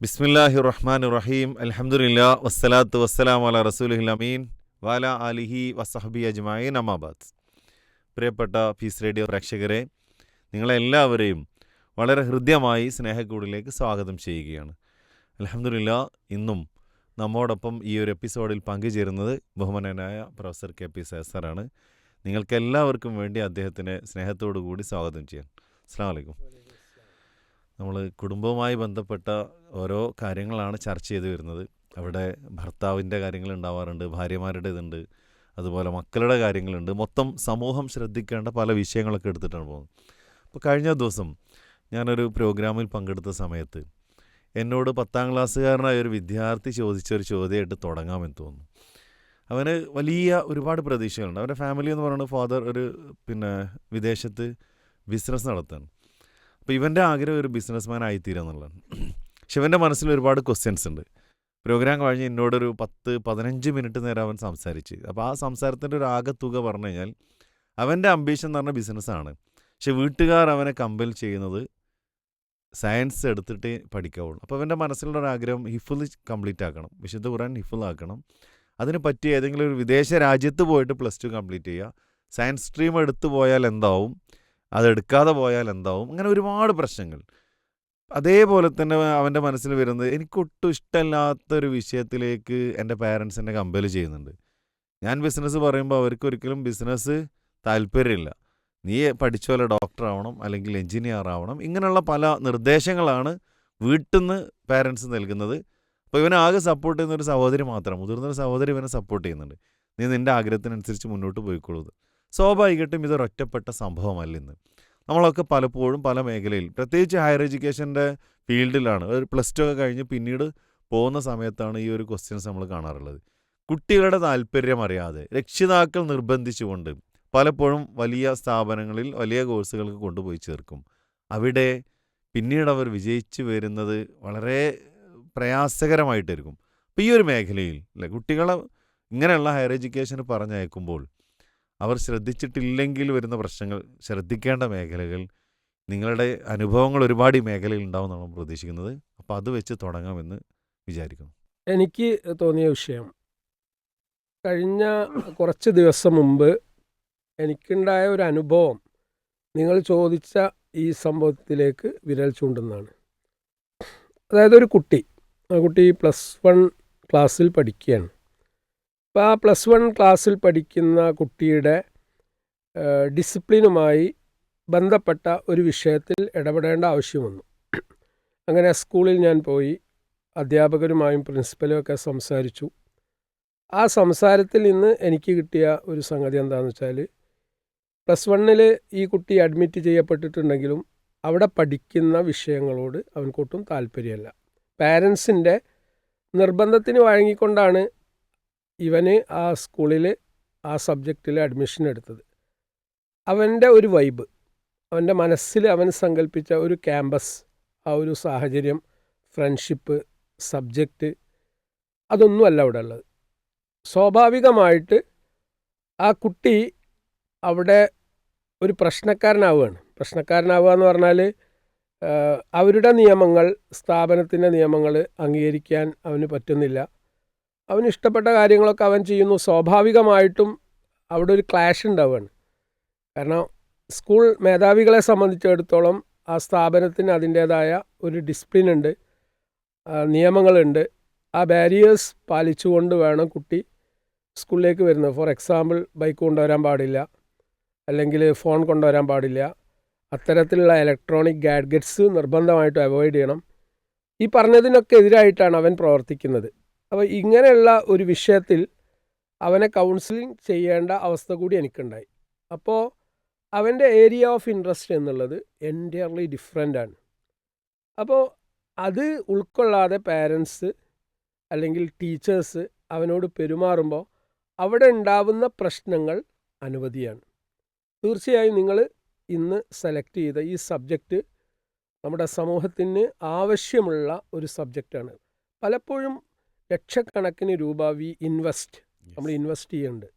ബിസ്മില്ലാഹി റഹ്മാൻ റഹീം അൽഹംദുലില്ലാ വസ്സലാത്തു വസ്സലാമു അലാ റസൂലിഹിൽ അമീൻ വാല അലിഹി വസഹബി അജ്മായിൻ അമാബാദ്. പ്രിയപ്പെട്ട പീസ് റേഡിയോ പ്രേക്ഷകരെ, നിങ്ങളെല്ലാവരെയും വളരെ ഹൃദ്യമായി സ്നേഹക്കൂടിലേക്ക് സ്വാഗതം ചെയ്യുകയാണ്. അൽഹംദുലില്ലാ, ഇന്നും നമ്മോടൊപ്പം ഈ ഒരു എപ്പിസോഡിൽ പങ്കുചേരുന്നത് ബഹുമാനനായ പ്രൊഫസർ കെ പി സാറാണ്. നിങ്ങൾക്കെല്ലാവർക്കും വേണ്ടി അദ്ദേഹത്തിനെ സ്നേഹത്തോടു കൂടി സ്വാഗതം ചെയ്യാൻ. അസ്സലാമു അലൈക്കും. നമ്മൾ കുടുംബവുമായി ബന്ധപ്പെട്ട ഓരോ കാര്യങ്ങളാണ് ചർച്ച ചെയ്ത് വരുന്നത്. അവിടെ ഭർത്താവിൻ്റെ കാര്യങ്ങൾ ഉണ്ടാവാറുണ്ട്, ഭാര്യമാരുടേതുണ്ട്, അതുപോലെ മക്കളുടെ കാര്യങ്ങളുണ്ട്. മൊത്തം സമൂഹം ശ്രദ്ധിക്കേണ്ട പല വിഷയങ്ങളൊക്കെ എടുത്തിട്ടാണ് പോകുന്നത്. അപ്പോൾ കഴിഞ്ഞ ദിവസം ഞാനൊരു പ്രോഗ്രാമിൽ പങ്കെടുത്ത സമയത്ത് എന്നോട് 10ാം ക്ലാസ്സുകാരനായ ഒരു വിദ്യാർത്ഥി ചോദിച്ചൊരു ചോദ്യമായിട്ട് തുടങ്ങാമെന്ന് തോന്നുന്നു. അവന് വലിയ ഒരുപാട് പ്രതീക്ഷകളുണ്ട്. അവൻ്റെ ഫാമിലി എന്ന് പറയുന്നത് ഫാദർ വിദേശത്ത് ബിസിനസ് നടത്തുകയാണ്. അപ്പോൾ ഇവൻ്റെ ആഗ്രഹം ഒരു ബിസിനസ്മാൻ ആയിത്തീരുക എന്നുള്ളതാണ്. പക്ഷെ ഇവൻ്റെ മനസ്സിൽ ഒരുപാട് ക്വസ്റ്റ്യൻസ് ഉണ്ട്. പ്രോഗ്രാം കഴിഞ്ഞ് എന്നോടൊരു 10-15 മിനിറ്റ് നേരം അവൻ സംസാരിച്ച്. അപ്പോൾ ആ സംസാരത്തിൻ്റെ ഒരു ആകെത്തുക പറഞ്ഞു കഴിഞ്ഞാൽ അവൻ്റെ അംബീഷൻ എന്ന് പറഞ്ഞാൽ ബിസിനസ്സാണ്. പക്ഷെ വീട്ടുകാർ അവനെ കമ്പൽ ചെയ്യുന്നത് സയൻസ് എടുത്തിട്ട് പഠിക്കാവുള്ളൂ. അപ്പോൾ അവൻ്റെ മനസ്സിലുള്ള ഒരു ആഗ്രഹം ഹിഫുൾ കംപ്ലീറ്റ് ആക്കണം, വിശുദ്ധ ഖുർആൻ ഹിഫുൾ ആക്കണം. അതിന് പറ്റിയ ഏതെങ്കിലും ഒരു വിദേശ രാജ്യത്ത് പോയിട്ട് +2 കംപ്ലീറ്റ് ചെയ്യുക. സയൻസ് സ്ട്രീം എടുത്തു പോയാൽ എന്താവും, അതെടുക്കാതെ പോയാൽ എന്താവും, അങ്ങനെ ഒരുപാട് പ്രശ്നങ്ങൾ. അതേപോലെ തന്നെ അവൻ്റെ മനസ്സിൽ വരുന്നത്, എനിക്കൊട്ടും ഇഷ്ടമല്ലാത്തൊരു വിഷയത്തിലേക്ക് എൻ്റെ പാരൻസ് എന്നെ കമ്പൽ ചെയ്യുന്നുണ്ട്. ഞാൻ ബിസിനസ് പറയുമ്പോൾ അവർക്കൊരിക്കലും ബിസിനസ് താല്പര്യമില്ല. നീ പഠിച്ച പോലെ ഡോക്ടർ ആവണം, അല്ലെങ്കിൽ എൻജിനീയർ ആവണം, ഇങ്ങനെയുള്ള പല നിർദ്ദേശങ്ങളാണ് വീട്ടിൽ നിന്ന് പാരൻസ് നൽകുന്നത്. അപ്പോൾ ഇവനെ ആകെ സപ്പോർട്ട് ചെയ്യുന്നൊരു സഹോദരി മാത്രം, മുതിർന്നൊരു സഹോദരി ഇവനെ സപ്പോർട്ട് ചെയ്യുന്നുണ്ട്. നീ നിൻ്റെ ആഗ്രഹത്തിനനുസരിച്ച് മുന്നോട്ട് പോയിക്കൊള്ളൂ. സ്വാഭാവികമായിട്ടും ഇതൊരു ഒറ്റപ്പെട്ട സംഭവമല്ല. ഇന്ന് നമ്മളൊക്കെ പലപ്പോഴും പല മേഖലയിൽ, പ്രത്യേകിച്ച് ഹയർ എഡ്യൂക്കേഷൻ്റെ ഫീൽഡിലാണ്, ഒരു +2 ഒക്കെ കഴിഞ്ഞ് പിന്നീട് പോകുന്ന സമയത്താണ് ഈ ഒരു ക്വസ്റ്റ്യൻസ് നമ്മൾ കാണാറുള്ളത്. കുട്ടികളുടെ താല്പര്യം അറിയാതെ രക്ഷിതാക്കൾ നിർബന്ധിച്ചുകൊണ്ട് പലപ്പോഴും വലിയ സ്ഥാപനങ്ങളിൽ വലിയ കോഴ്സുകൾക്ക് കൊണ്ടുപോയി ചേർക്കും. അവിടെ പിന്നീട് അവർ വിജയിച്ചു വരുന്നത് വളരെ പ്രയാസകരമായിട്ടായിരിക്കും. അപ്പോൾ ഈ ഒരു മേഖലയിൽ അല്ലേ, കുട്ടികളെ ഇങ്ങനെയുള്ള ഹയർ എഡ്യൂക്കേഷന് പറഞ്ഞയക്കുമ്പോൾ അവർ ശ്രദ്ധിച്ചിട്ടില്ലെങ്കിൽ വരുന്ന പ്രശ്നങ്ങൾ, ശ്രദ്ധിക്കേണ്ട മേഖലകൾ, നിങ്ങളുടെ അനുഭവങ്ങൾ ഒരുപാട് ഈ മേഖലയിൽ ഉണ്ടാവുമെന്നാണ് പ്രതീക്ഷിക്കുന്നത്. അപ്പോൾ അത് വെച്ച് തുടങ്ങാമെന്ന് വിചാരിക്കുന്നു. എനിക്ക് തോന്നിയ വിഷയം, കഴിഞ്ഞ കുറച്ച് ദിവസം മുമ്പ് എനിക്കുണ്ടായ ഒരു അനുഭവം നിങ്ങൾ ചോദിച്ച ഈ സംഭവത്തിലേക്ക് വിരൽ ചൂണ്ടുന്നതാണ്. അതായത് ഒരു കുട്ടി, ആ കുട്ടി +1 ക്ലാസ്സിൽ പഠിക്കുകയാണ്. അപ്പോൾ ആ +1 ക്ലാസ്സിൽ പഠിക്കുന്ന കുട്ടിയുടെ ഡിസിപ്ലിനുമായി ബന്ധപ്പെട്ട ഒരു വിഷയത്തിൽ ഇടപെടേണ്ട ആവശ്യം വന്നു. അങ്ങനെ സ്കൂളിൽ ഞാൻ പോയി അധ്യാപകരുമായും പ്രിൻസിപ്പലും ഒക്കെ സംസാരിച്ചു. ആ സംസാരത്തിൽ നിന്ന് എനിക്ക് കിട്ടിയ ഒരു സംഗതി എന്താണെന്ന് വെച്ചാൽ, +1 ഈ കുട്ടി അഡ്മിറ്റ് ചെയ്യപ്പെട്ടിട്ടുണ്ടെങ്കിലും അവിടെ പഠിക്കുന്ന വിഷയങ്ങളോട് അവൻക്കൊട്ടും താല്പര്യമല്ല. പാരൻസിൻ്റെ നിർബന്ധത്തിന് വഴങ്ങിക്കൊണ്ടാണ് ഇവന് ആ സ്കൂളിൽ ആ സബ്ജക്റ്റിൽ അഡ്മിഷൻ എടുത്തത്. അവൻ്റെ ഒരു വൈബ്, അവൻ്റെ മനസ്സിൽ അവൻ സങ്കല്പിച്ച ഒരു ക്യാമ്പസ്, ആ ഒരു സാഹചര്യം, ഫ്രണ്ട്ഷിപ്പ്, സബ്ജക്റ്റ്, അതൊന്നുമല്ല അവിടെ ഉള്ളത്. സ്വാഭാവികമായിട്ട് ആ കുട്ടി അവിടെ ഒരു പ്രശ്നക്കാരനാവുക എന്ന് പറഞ്ഞാൽ, അവരുടെ നിയമങ്ങൾ, സ്ഥാപനത്തിൻ്റെ നിയമങ്ങൾ അംഗീകരിക്കാൻ അവന് പറ്റുന്നില്ല. അവന് ഇഷ്ടപ്പെട്ട കാര്യങ്ങളൊക്കെ അവൻ ചെയ്യുന്നു. സ്വാഭാവികമായിട്ടും അവിടെ ഒരു ക്ലാഷ് ഉണ്ടാവുകയാണ്. കാരണം സ്കൂൾ മേധാവികളെ സംബന്ധിച്ചിടത്തോളം ആ സ്ഥാപനത്തിന് അതിൻ്റേതായ ഒരു ഡിസിപ്ലിൻ ഉണ്ട്, നിയമങ്ങളുണ്ട്. ആ ബാരിയേഴ്സ് പാലിച്ചുകൊണ്ട് വേണം കുട്ടി സ്കൂളിലേക്ക് വരുന്നത്. ഫോർ എക്സാമ്പിൾ, ബൈക്ക് കൊണ്ടുവരാൻ പാടില്ല, അല്ലെങ്കിൽ ഫോൺ കൊണ്ടുവരാൻ പാടില്ല, അത്തരത്തിലുള്ള ഇലക്ട്രോണിക് ഗാഡ്ഗറ്റ്സ് നിർബന്ധമായിട്ടും അവോയ്ഡ് ചെയ്യണം. ഈ പറഞ്ഞതിനൊക്കെ എതിരായിട്ടാണ് അവൻ പ്രവർത്തിക്കുന്നത്. അപ്പോൾ ഇങ്ങനെയുള്ള ഒരു വിഷയത്തിൽ അവനെ കൗൺസിലിംഗ് ചെയ്യേണ്ട അവസ്ഥ കൂടി എനിക്കുണ്ടായി. അപ്പോൾ അവൻ്റെ ഏരിയ ഓഫ് ഇൻട്രസ്റ്റ് എന്നുള്ളത് എൻറ്റയർലി ഡിഫറെൻ്റ് ആണ്. അപ്പോൾ അത് ഉൾക്കൊള്ളാതെ പാരൻസ് അല്ലെങ്കിൽ ടീച്ചേഴ്സ് അവനോട് പെരുമാറുമ്പോൾ അവിടെ ഉണ്ടാവുന്ന പ്രശ്നങ്ങൾ അനവധിയാണ്. തീർച്ചയായും നിങ്ങൾ ഇന്ന് സെലക്ട് ചെയ്ത ഈ സബ്ജക്റ്റ് നമ്മുടെ സമൂഹത്തിന് ആവശ്യമുള്ള ഒരു സബ്ജക്റ്റാണ്. പലപ്പോഴും ലക്ഷക്കണക്കിന് രൂപ നമ്മൾ ഇൻവെസ്റ്റ് ചെയ്യുന്നുണ്ട്.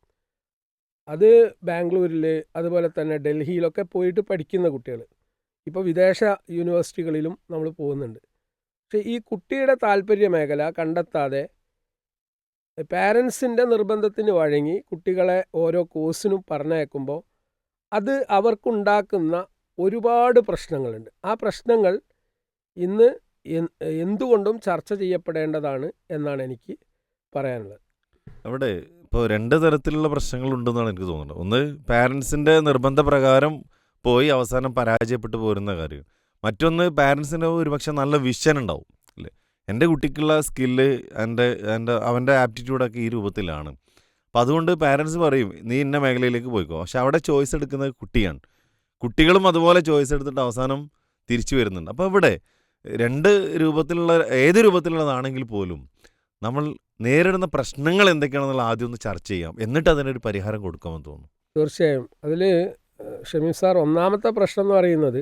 അത് ബാംഗ്ലൂരിൽ, അതുപോലെ തന്നെ ഡൽഹിയിലൊക്കെ പോയിട്ട് പഠിക്കുന്ന കുട്ടികൾ, ഇപ്പോൾ വിദേശ യൂണിവേഴ്സിറ്റികളിലും നമ്മൾ പോകുന്നുണ്ട്. പക്ഷെ ഈ കുട്ടിയുടെ താല്പര്യ മേഖല കണ്ടെത്താതെ പാരൻസിൻ്റെ നിർബന്ധത്തിന് വഴങ്ങി കുട്ടികളെ ഓരോ കോഴ്സിനും പറഞ്ഞയക്കുമ്പോൾ അത് അവർക്കുണ്ടാക്കുന്ന ഒരുപാട് പ്രശ്നങ്ങളുണ്ട്. ആ പ്രശ്നങ്ങൾ ഇന്ന് എന്തുകൊണ്ടും ചർച്ച ചെയ്യപ്പെടേണ്ടതാണ് എന്നാണ് എനിക്ക് പറയാനുള്ളത്. അവിടെ ഇപ്പോൾ രണ്ട് തരത്തിലുള്ള പ്രശ്നങ്ങളുണ്ടെന്നാണ് എനിക്ക് തോന്നുന്നത്. ഒന്ന്, പാരൻസിൻ്റെ നിർബന്ധപ്രകാരം പോയി അവസാനം പരാജയപ്പെട്ടു പോരുന്ന കാര്യം. മറ്റൊന്ന്, പാരൻസിന് ഒരുപക്ഷെ നല്ല വിഷൻ ഉണ്ടാവും അല്ലേ, എൻ്റെ കുട്ടിക്കുള്ള സ്കില്ല് അവൻ്റെ ആപ്റ്റിറ്റ്യൂഡൊക്കെ ഈ രൂപത്തിലാണ്. അപ്പം അതുകൊണ്ട് പാരൻസ് പറയും നീ ഇന്ന മേഖലയിലേക്ക് പോയിക്കോ. പക്ഷെ അവിടെ ചോയ്സ് എടുക്കുന്നത് കുട്ടിയാണ്. കുട്ടികളും അതുപോലെ ചോയ്സ് എടുത്തിട്ട് അവസാനം തിരിച്ചു വരുന്നുണ്ട്. അപ്പോൾ ഇവിടെ രണ്ട് രൂപത്തിലുള്ള ഏത് രൂപത്തിലുള്ളതാണെങ്കിൽ പോലും നമ്മൾ നേരിടുന്ന പ്രശ്നങ്ങൾ എന്തൊക്കെയാണെന്നുള്ള ആദ്യം ഒന്ന് ചർച്ച ചെയ്യാം, എന്നിട്ട് അതിനൊരു പരിഹാരം കൊടുക്കാമെന്ന് തോന്നുന്നു. തീർച്ചയായും അതിൽ ഷമീം സാർ, ഒന്നാമത്തെ പ്രശ്നം എന്ന് പറയുന്നത്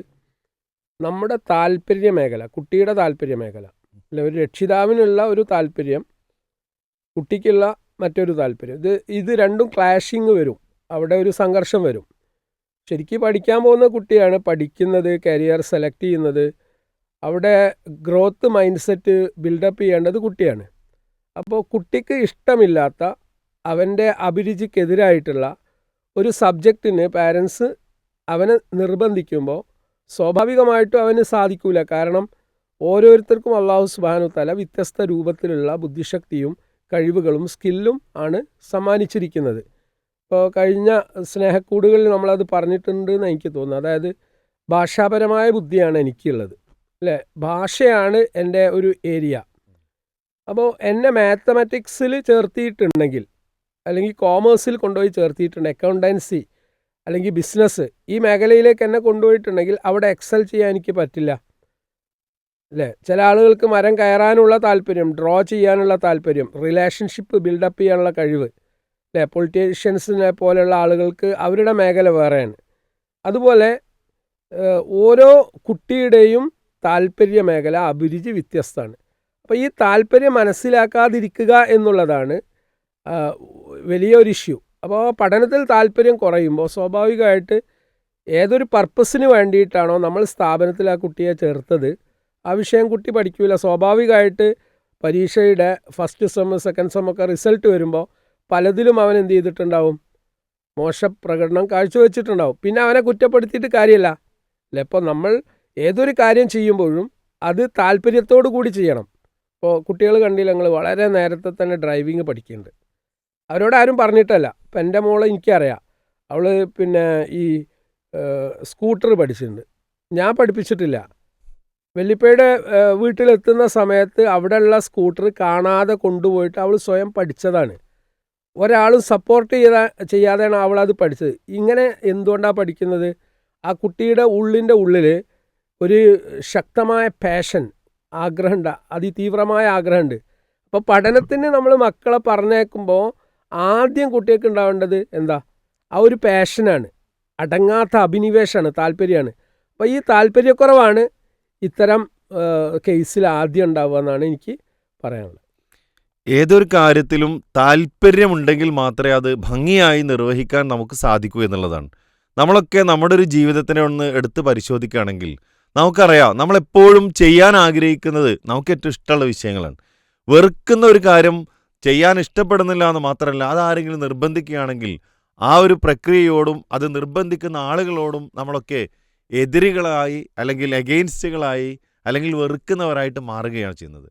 നമ്മുടെ താല്പര്യ മേഖല, കുട്ടിയുടെ താല്പര്യ മേഖല അല്ലെ, ഒരു രക്ഷിതാവിനുള്ള ഒരു താല്പര്യം, കുട്ടിക്കുള്ള മറ്റൊരു താല്പര്യം, ഇത് രണ്ടും ക്ലാഷിങ് വരും, അവിടെ ഒരു സംഘർഷം വരും. ശരിക്കും പഠിക്കാൻ പോകുന്ന കുട്ടിയാണ് പഠിക്കുന്നത്, കരിയർ സെലക്ട് ചെയ്യുന്നത്, അവിടെ ഗ്രോത്ത് മൈൻഡ് സെറ്റ് ബിൽഡപ്പ് ചെയ്യേണ്ടത് കുട്ടിയാണ്. അപ്പോൾ കുട്ടിക്ക് ഇഷ്ടമില്ലാത്ത, അവൻ്റെ അഭിരുചിക്കെതിരായിട്ടുള്ള ഒരു സബ്ജക്റ്റിന് പാരൻസ് അവനെ നിർബന്ധിക്കുമ്പോൾ സ്വാഭാവികമായിട്ടും അവന് സാധിക്കില്ല. കാരണം ഓരോരുത്തർക്കും അല്ലാഹു സുബ്ഹാനഹു തആല വ്യത്യസ്ത രൂപത്തിലുള്ള ബുദ്ധിശക്തിയും കഴിവുകളും സ്കില്ലും ആണ് സമ്മാനിച്ചിരിക്കുന്നത്. ഇപ്പോൾ കഴിഞ്ഞ സ്നേഹക്കൂടുകളിൽ നമ്മളത് പറഞ്ഞിട്ടുണ്ട് എന്ന് എനിക്ക് തോന്നുന്നു. അതായത് ഭാഷാപരമായ ബുദ്ധിയാണ് എനിക്കുള്ളത് അല്ലേ, ഭാഷയാണ് എൻ്റെ ഒരു ഏരിയ. അപ്പോൾ എന്നെ മാത്തമാറ്റിക്സിൽ ചേർത്തിയിട്ടുണ്ടെങ്കിൽ, അല്ലെങ്കിൽ കോമേഴ്സിൽ കൊണ്ടുപോയി ചേർത്തിയിട്ടുണ്ട്, അക്കൗണ്ടൻസി അല്ലെങ്കിൽ ബിസിനസ്, ഈ മേഖലയിലേക്ക് എന്നെ കൊണ്ടുപോയിട്ടുണ്ടെങ്കിൽ അവിടെ എക്സൽ ചെയ്യാൻ എനിക്ക് പറ്റില്ല അല്ലേ. ചില ആളുകൾക്ക് മരം കയറാനുള്ള താല്പര്യം, ഡ്രോ ചെയ്യാനുള്ള താല്പര്യം, റിലേഷൻഷിപ്പ് ബിൽഡപ്പ് ചെയ്യാനുള്ള കഴിവ് അല്ലേ, പൊളിറ്റീഷ്യൻസിനെ പോലെയുള്ള ആളുകൾക്ക് അവരുടെ മേഖല വേറെയാണ്. അതുപോലെ ഓരോ കുട്ടിയുടെയും താല്പര്യ മേഖല, അഭിരുചി വ്യത്യസ്തമാണ്. അപ്പോൾ ഈ താല്പര്യം മനസ്സിലാക്കാതിരിക്കുക എന്നുള്ളതാണ് വലിയൊരു ഇഷ്യൂ. അപ്പോൾ പഠനത്തിൽ താല്പര്യം കുറയുമ്പോൾ സ്വാഭാവികമായിട്ട് ഏതൊരു പർപ്പസിന് വേണ്ടിയിട്ടാണോ നമ്മൾ സ്ഥാപനത്തിൽ ആ കുട്ടിയെ ചേർത്തത്, ആ വിഷയം കുട്ടി പഠിക്കില്ല. സ്വാഭാവികമായിട്ട് പരീക്ഷയുടെ ഫസ്റ്റ് സെം സെക്കൻഡ് സെം ഒക്കെ റിസൾട്ട് വരുമ്പോൾ പലതിലും അവൻ എന്ത് ചെയ്തിട്ടുണ്ടാവും, മോശപ്രകടനം കാഴ്ചവെച്ചിട്ടുണ്ടാവും. പിന്നെ അവനെ കുറ്റപ്പെടുത്തിയിട്ട് കാര്യമില്ല അല്ലേ. ഇപ്പോൾ നമ്മൾ ഏതൊരു കാര്യം ചെയ്യുമ്പോഴും അത് താല്പര്യത്തോടു കൂടി ചെയ്യണം. ഇപ്പോൾ കുട്ടികൾ കണ്ടില്ല, ഞങ്ങൾ വളരെ നേരത്തെ തന്നെ ഡ്രൈവിങ് പഠിക്കുന്നുണ്ട്, അവരോട് ആരും പറഞ്ഞിട്ടല്ല. ഇപ്പം എൻ്റെ മോളെ എനിക്കറിയാം, അവൾ പിന്നെ ഈ സ്കൂട്ടർ പഠിച്ചിട്ടുണ്ട്, ഞാൻ പഠിപ്പിച്ചിട്ടില്ല. വല്യപ്പയുടെ വീട്ടിലെത്തുന്ന സമയത്ത് അവിടെയുള്ള സ്കൂട്ടർ കാണാതെ കൊണ്ടുപോയിട്ട് അവൾ സ്വയം പഠിച്ചതാണ്. ഒരാളും സപ്പോർട്ട് ചെയ്യാതെയാണ് അവളത് പഠിച്ചത്. ഇങ്ങനെ എന്തുകൊണ്ടാണ് പഠിക്കുന്നത്? ആ കുട്ടിയുടെ ഉള്ളിൽ ഒരു ശക്തമായ പാഷൻ, ആഗ്രഹമുണ്ട്, അതിതീവ്രമായ ആഗ്രഹമുണ്ട്. അപ്പോൾ പഠനത്തിന് നമ്മൾ മക്കളെ പറഞ്ഞേക്കുമ്പോൾ ആദ്യം കുട്ടികൾക്ക് ഉണ്ടാവേണ്ടത് എന്താ? ആ ഒരു പാഷനാണ്, അടങ്ങാത്ത അഭിനിവേശമാണ്, താല്പര്യമാണ്. അപ്പോൾ ഈ താല്പര്യക്കുറവാണ് ഇത്തരം കേസിൽ ആദ്യം ഉണ്ടാവുക എന്നാണ് എനിക്ക് പറയാനുള്ളത്. ഏതൊരു കാര്യത്തിലും താല്പര്യമുണ്ടെങ്കിൽ മാത്രമേ അത് ഭംഗിയായി നിർവഹിക്കാൻ നമുക്ക് സാധിക്കൂ എന്നുള്ളതാണ്. നമ്മളൊക്കെ നമ്മുടെ ഒരു ജീവിതത്തിനെ ഒന്ന് എടുത്ത് പരിശോധിക്കുകയാണെങ്കിൽ നമുക്കറിയാം, നമ്മളെപ്പോഴും ചെയ്യാൻ ആഗ്രഹിക്കുന്നത് നമുക്ക് ഏറ്റവും ഇഷ്ടമുള്ള വിഷയങ്ങളാണ്. വെറുക്കുന്ന ഒരു കാര്യം ചെയ്യാൻ ഇഷ്ടപ്പെടുന്നില്ല എന്ന് മാത്രമല്ല, അതാരെങ്കിലും നിർബന്ധിക്കുകയാണെങ്കിൽ ആ ഒരു പ്രക്രിയയോടും അത് നിർബന്ധിക്കുന്ന ആളുകളോടും നമ്മളൊക്കെ എതിരുകളായി, അല്ലെങ്കിൽ എഗെയിൻസ്റ്റുകളായി, അല്ലെങ്കിൽ വെറുക്കുന്നവരായിട്ട് മാറുകയാണ് ചെയ്യുന്നത്.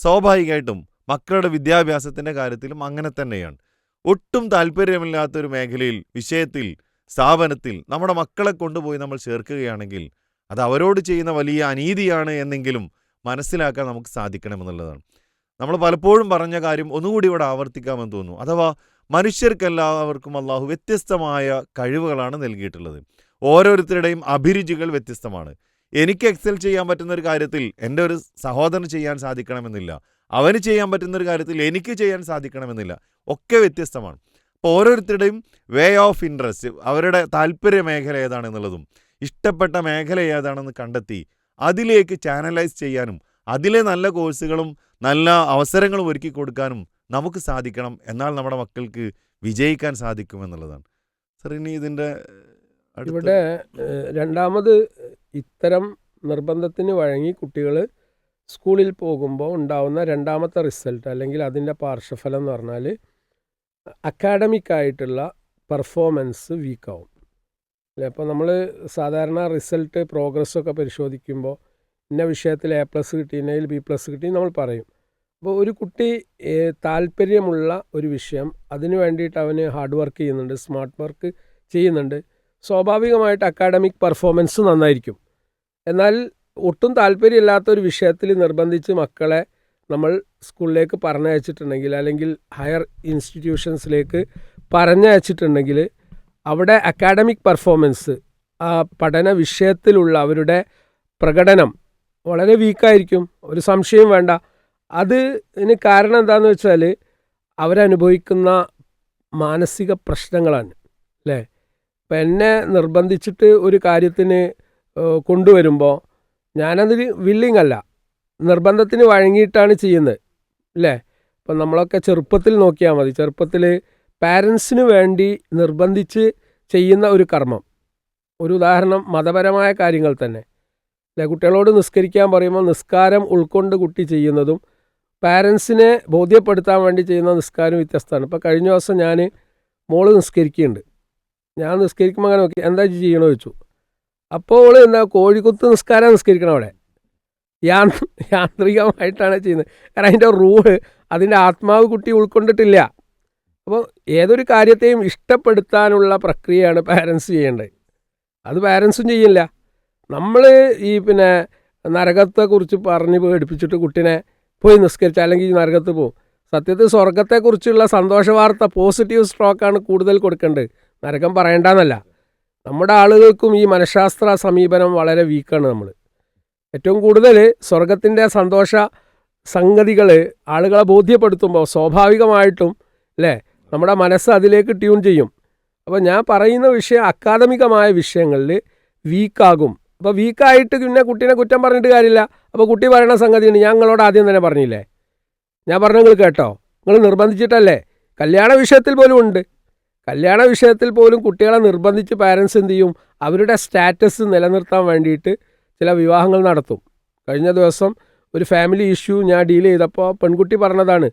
സ്വാഭാവികമായിട്ടും മക്കളുടെ വിദ്യാഭ്യാസത്തിൻ്റെ കാര്യത്തിലും അങ്ങനെ തന്നെയാണ്. ഒട്ടും താല്പര്യമില്ലാത്തൊരു മേഖലയിൽ, വിഷയത്തിൽ, സ്ഥാപനത്തിൽ നമ്മുടെ മക്കളെ കൊണ്ടുപോയി നമ്മൾ ചേർക്കുകയാണെങ്കിൽ അത് അവരോട് ചെയ്യുന്ന വലിയ അനീതിയാണ് എന്നെങ്കിലും മനസ്സിലാക്കാൻ നമുക്ക് സാധിക്കണമെന്നുള്ളതാണ്. നമ്മൾ പലപ്പോഴും പറഞ്ഞ കാര്യം ഒന്നുകൂടി ഇവിടെ ആവർത്തിക്കാമെന്ന് തോന്നുന്നു. അഥവാ മനുഷ്യർക്കെല്ലാവർക്കും അള്ളാഹു വ്യത്യസ്തമായ കഴിവുകളാണ് നൽകിയിട്ടുള്ളത്. ഓരോരുത്തരുടെയും അഭിരുചികൾ വ്യത്യസ്തമാണ്. എനിക്ക് എക്സൽ ചെയ്യാൻ പറ്റുന്ന ഒരു കാര്യത്തിൽ എൻ്റെ ഒരു സഹോദരന് ചെയ്യാൻ സാധിക്കണമെന്നില്ല, അവന് ചെയ്യാൻ പറ്റുന്ന ഒരു കാര്യത്തിൽ എനിക്ക് ചെയ്യാൻ സാധിക്കണമെന്നില്ല, ഒക്കെ വ്യത്യസ്തമാണ്. അപ്പോൾ ഓരോരുത്തരുടെയും വേ ഓഫ് ഇൻട്രസ്റ്റ്, അവരുടെ താല്പര്യ മേഖല ഏതാണെന്നുള്ളതും ഇഷ്ടപ്പെട്ട മേഖല ഏതാണെന്ന് കണ്ടെത്തി അതിലേക്ക് ചാനലൈസ് ചെയ്യാനും അതിലെ നല്ല കോഴ്സുകളും നല്ല അവസരങ്ങളും ഒരുക്കി കൊടുക്കാനും നമുക്ക് സാധിക്കണം. എന്നാൽ നമ്മുടെ മക്കൾക്ക് വിജയിക്കാൻ സാധിക്കുമെന്നുള്ളതാണ്. സർ, ഇനി ഇതിൻ്റെ ഇവിടെ രണ്ടാമത് ഇത്തരം നിർബന്ധത്തിന് വഴങ്ങി കുട്ടികൾ സ്കൂളിൽ പോകുമ്പോൾ ഉണ്ടാവുന്ന രണ്ടാമത്തെ റിസൾട്ട് അല്ലെങ്കിൽ അതിൻ്റെ പാർശ്വഫലം എന്ന് പറഞ്ഞാൽ അക്കാഡമിക് ആയിട്ടുള്ള പെർഫോമൻസ് വീക്കാവും അല്ലേ. അപ്പോൾ നമ്മൾ സാധാരണ റിസൾട്ട് പ്രോഗ്രസ്സൊക്കെ പരിശോധിക്കുമ്പോൾ ഇന്ന വിഷയത്തിൽ A+ കിട്ടിയെങ്കിൽ B+ കിട്ടി നമ്മൾ പറയും. അപ്പോൾ ഒരു കുട്ടി താല്പര്യമുള്ള ഒരു വിഷയം അതിന് വേണ്ടിയിട്ട് അവന് ഹാർഡ് വർക്ക് ചെയ്യുന്നുണ്ട്, സ്മാർട്ട് വർക്ക് ചെയ്യുന്നുണ്ട്, സ്വാഭാവികമായിട്ട് അക്കാഡമിക് പെർഫോമൻസ് നന്നായിരിക്കും. എന്നാൽ ഒട്ടും താല്പര്യമില്ലാത്ത ഒരു വിഷയത്തിൽ നിർബന്ധിച്ച് മക്കളെ നമ്മൾ സ്കൂളിലേക്ക് പറഞ്ഞയച്ചിട്ടുണ്ടെങ്കിൽ അല്ലെങ്കിൽ ഹയർ ഇൻസ്റ്റിറ്റ്യൂഷൻസിലേക്ക് പറഞ്ഞയച്ചിട്ടുണ്ടെങ്കിൽ അവിടെ അക്കാഡമിക് പെർഫോമൻസ് ആ പഠന വിഷയത്തിലുള്ള അവരുടെ പ്രകടനം വളരെ വീക്കായിരിക്കും, ഒരു സംശയം വേണ്ട. അതിന് കാരണം എന്താണെന്ന് വെച്ചാൽ അവരനുഭവിക്കുന്ന മാനസിക പ്രശ്നങ്ങളാണ് അല്ലേ. ഇപ്പം എന്നെ നിർബന്ധിച്ചിട്ട് ഒരു കാര്യത്തിന് കൊണ്ടുവരുമ്പോൾ ഞാനതിന് വില്ലിങ് അല്ല, നിർബന്ധത്തിന് വഴങ്ങിയിട്ടാണ് ചെയ്യുന്നത് അല്ലേ. ഇപ്പം നമ്മളൊക്കെ ചെറുപ്പത്തിൽ നോക്കിയാൽ മതി, ചെറുപ്പത്തിൽ പാരൻസിന് വേണ്ടി നിർബന്ധിച്ച് ചെയ്യുന്ന ഒരു കർമ്മം, ഒരു ഉദാഹരണം മതപരമായ കാര്യങ്ങൾ തന്നെ അല്ലേ. കുട്ടികളോട് നിസ്കരിക്കാൻ പറയുമ്പോൾ നിസ്കാരം ഉൾക്കൊണ്ട് കുട്ടി ചെയ്യുന്നതും പാരൻസിനെ ബോധ്യപ്പെടുത്താൻ വേണ്ടി ചെയ്യുന്ന നിസ്കാരം വ്യത്യസ്തമാണ്. ഇപ്പോൾ കഴിഞ്ഞ ദിവസം ഞാൻ മോള് നിസ്കരിക്കുന്നുണ്ട്, ഞാൻ നിസ്കരിക്കുമ്പോൾ അങ്ങനെ നോക്കി എന്താ ചെയ്യണമെന്ന് വെച്ചു. അപ്പോൾ എന്താ കോഴിക്കുത്ത് നിസ്കാരം നിസ്കരിക്കണം അവിടെ യാന്ത്രികമായിട്ടാണ് ചെയ്യുന്നത്. കാരണം അതിൻ്റെ റൂള് അതിൻ്റെ ആത്മാവ് കുട്ടി ഉൾക്കൊണ്ടിട്ടില്ല. അപ്പോൾ ഏതൊരു കാര്യത്തെയും ഇഷ്ടപ്പെടുത്താനുള്ള പ്രക്രിയയാണ് പാരൻസ് ചെയ്യേണ്ടത്, അത് പാരൻസും ചെയ്യില്ല. നമ്മൾ ഈ നരകത്തെക്കുറിച്ച് പറഞ്ഞ് പേടിപ്പിച്ചിട്ട് കുട്ടീനെ പോയി നിസ്കരിച്ച അല്ലെങ്കിൽ നരകത്ത് പോകും. സത്യത്തിൽ സ്വർഗത്തെക്കുറിച്ചുള്ള സന്തോഷ വാർത്ത, പോസിറ്റീവ് സ്ട്രോക്കാണ് കൂടുതൽ കൊടുക്കേണ്ടത്, നരകം പറയേണ്ടെന്നല്ല. നമ്മുടെ ആളുകൾക്കും ഈ മനഃശാസ്ത്ര സമീപനം വളരെ വീക്കാണ്. നമ്മൾ ഏറ്റവും കൂടുതൽ സ്വർഗത്തിൻ്റെ സന്തോഷ സംഗതികൾ ആളുകളെ ബോധ്യപ്പെടുത്തുമ്പോൾ സ്വാഭാവികമായിട്ടും അല്ലേ നമ്മുടെ മനസ്സ് അതിലേക്ക് ട്യൂൺ ചെയ്യും. അപ്പോൾ ഞാൻ പറയുന്ന വിഷയം അക്കാദമികമായ വിഷയങ്ങളിൽ വീക്കാകും. അപ്പോൾ വീക്കായിട്ട് പിന്നെ കുട്ടീനെ കുറ്റം പറഞ്ഞിട്ട് കാര്യമില്ല. അപ്പോൾ കുട്ടി പറയുന്ന സംഗതിയാണ് ഞാൻ നിങ്ങളോട് ആദ്യം തന്നെ പറഞ്ഞില്ലേ, ഞാൻ പറഞ്ഞ നിങ്ങൾ കേട്ടോ, നിങ്ങൾ നിർബന്ധിച്ചിട്ടല്ലേ. കല്യാണ വിഷയത്തിൽ പോലും ഉണ്ട്, കല്യാണ വിഷയത്തിൽ പോലും കുട്ടികളെ നിർബന്ധിച്ച് പാരൻസ് എന്ത് ചെയ്യും, അവരുടെ സ്റ്റാറ്റസ് നിലനിർത്താൻ വേണ്ടിയിട്ട് ചില വിവാഹങ്ങൾ നടത്തും. കഴിഞ്ഞ ദിവസം ഒരു ഫാമിലി ഇഷ്യൂ ഞാൻ ഡീൽ ചെയ്തപ്പോൾ പെൺകുട്ടി പറഞ്ഞതാണ്,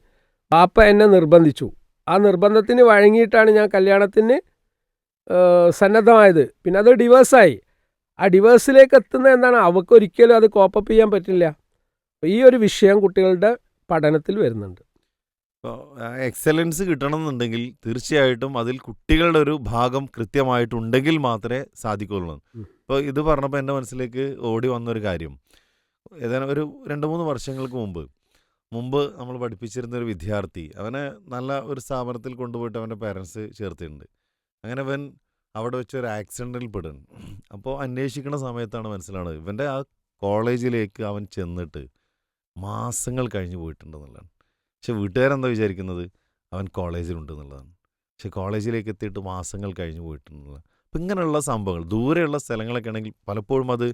പാപ്പ എന്നെ നിർബന്ധിച്ചു, ആ നിർബന്ധത്തിന് വഴങ്ങിയിട്ടാണ് ഞാൻ കല്യാണത്തിന് സന്നദ്ധമായത്. പിന്നെ അത് ഡിവേഴ്സായി. ആ ഡിവേഴ്സിലേക്ക് എത്തുന്നത് എന്താണ്, അവൾക്കൊരിക്കലും അത് കോപ്പപ്പ് ചെയ്യാൻ പറ്റില്ല. ഈ ഒരു വിഷയം കുട്ടികളുടെ പഠനത്തിൽ വരുന്നുണ്ട്. ഇപ്പോൾ എക്സലൻസ് കിട്ടണമെന്നുണ്ടെങ്കിൽ തീർച്ചയായിട്ടും അതിൽ കുട്ടികളുടെ ഒരു ഭാഗം കൃത്യമായിട്ടുണ്ടെങ്കിൽ മാത്രമേ സാധിക്കുള്ളൂ. ഇപ്പോൾ ഇത് പറഞ്ഞപ്പോൾ എൻ്റെ മനസ്സിലേക്ക് ഓടി വന്നൊരു കാര്യം, ഏതാനും ഒരു 2-3 വർഷങ്ങൾക്ക് മുമ്പ് നമ്മൾ പഠിപ്പിച്ചിരുന്ന ഒരു വിദ്യാർത്ഥി, അവനെ നല്ല ഒരു സ്ഥാപനത്തിൽ കൊണ്ടുപോയിട്ട് അവൻ്റെ പേരൻസ് ചേർത്തിട്ടുണ്ട്. അങ്ങനെ അവൻ അവിടെ വെച്ചൊരു ആക്സിഡൻറ്റിൽ പെടുന്നു. അപ്പോൾ അന്വേഷിക്കുന്ന സമയത്താണ് മനസ്സിലാവുന്നത് ഇവൻ്റെ ആ കോളേജിലേക്ക് അവൻ ചെന്നിട്ട് മാസങ്ങൾ കഴിഞ്ഞ് പോയിട്ടുണ്ടെന്നുള്ളതാണ്. പക്ഷെ വീട്ടുകാരെന്താ വിചാരിക്കുന്നത്, അവൻ കോളേജിലുണ്ട് എന്നുള്ളതാണ്. പക്ഷെ കോളേജിലേക്ക് എത്തിയിട്ട് മാസങ്ങൾ കഴിഞ്ഞ് പോയിട്ടുണ്ടെന്നുള്ളത്. അപ്പം ഇങ്ങനെയുള്ള സംഭവങ്ങൾ ദൂരെയുള്ള സ്ഥലങ്ങളൊക്കെ ആണെങ്കിൽ പലപ്പോഴും അത്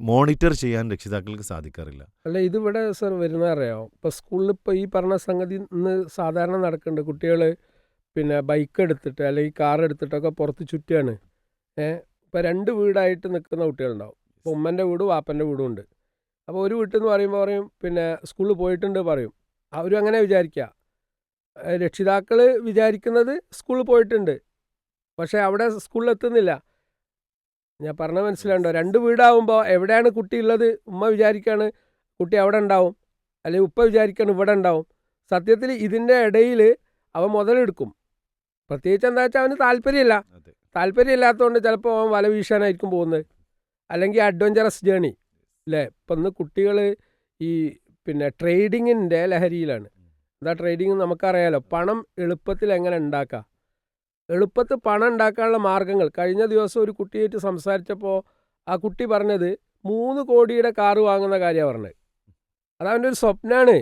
മോണിറ്റർ ചെയ്യാൻ രക്ഷിതാക്കൾക്ക് സാധിക്കാറില്ല. അല്ല, ഇതിവിടെ സർ വരുന്ന അറിയാമോ, ഇപ്പോൾ സ്കൂളിൽ ഇപ്പോൾ ഈ പറഞ്ഞ സംഗതി ഇന്ന് സാധാരണ നടക്കുന്നുണ്ട്. കുട്ടികൾ ബൈക്ക് എടുത്തിട്ട് അല്ലെങ്കിൽ കാർ എടുത്തിട്ടൊക്കെ പുറത്ത് ചുറ്റുകയാണ്. ഇപ്പോൾ 2 വീടായിട്ട് നിൽക്കുന്ന കുട്ടികളുണ്ടാവും. ഇപ്പോൾ ഉമ്മൻ്റെ വീടും വാപ്പൻ്റെ വീടും ഉണ്ട്. അപ്പോൾ ഒരു വീട്ടിൽ നിന്ന് പറയും സ്കൂളിൽ പോയിട്ടുണ്ട് പറയും. അവരും അങ്ങനെ വിചാരിക്കുക, രക്ഷിതാക്കൾ വിചാരിക്കുന്നത് സ്കൂളിൽ പോയിട്ടുണ്ട്, പക്ഷേ അവിടെ സ്കൂളിൽ എത്തുന്നില്ല. ഞാൻ പറഞ്ഞ മനസ്സിലുണ്ടോ? 2 വീടാവുമ്പോൾ എവിടെയാണ് കുട്ടി ഉള്ളത്, ഉമ്മ വിചാരിക്കുകയാണ് കുട്ടി അവിടെ ഉണ്ടാവും, അല്ലെങ്കിൽ ഉപ്പ വിചാരിക്കുകയാണ് ഇവിടെ ഉണ്ടാവും. സത്യത്തിൽ ഇതിൻ്റെ ഇടയിൽ അവൻ മുതലെടുക്കും. പ്രത്യേകിച്ച് എന്താ വെച്ചാൽ അവന് താല്പര്യമില്ലാത്തതുകൊണ്ട് ചിലപ്പോൾ അവൻ വല വീശാനായിരിക്കും പോകുന്നത്, അല്ലെങ്കിൽ അഡ്വഞ്ചറസ് ജേണി അല്ലേ. ഇപ്പം ഇന്ന് കുട്ടികൾ ഈ ട്രേഡിങ്ങിൻ്റെ ലഹരിയിലാണ്. എന്താ ട്രേഡിങ് നമുക്കറിയാലോ, പണം എളുപ്പത്തിൽ എങ്ങനെ ഉണ്ടാക്കാം, എളുപ്പത്തിൽ പണം ഉണ്ടാക്കാനുള്ള മാർഗ്ഗങ്ങൾ. കഴിഞ്ഞ ദിവസം ഒരു കുട്ടിയായിട്ട് സംസാരിച്ചപ്പോൾ ആ കുട്ടി പറഞ്ഞത് 3 കോടിയുടെ കാറ് വാങ്ങുന്ന കാര്യമാണ് പറഞ്ഞത്. അതവൻ്റെ ഒരു സ്വപ്നമാണ്.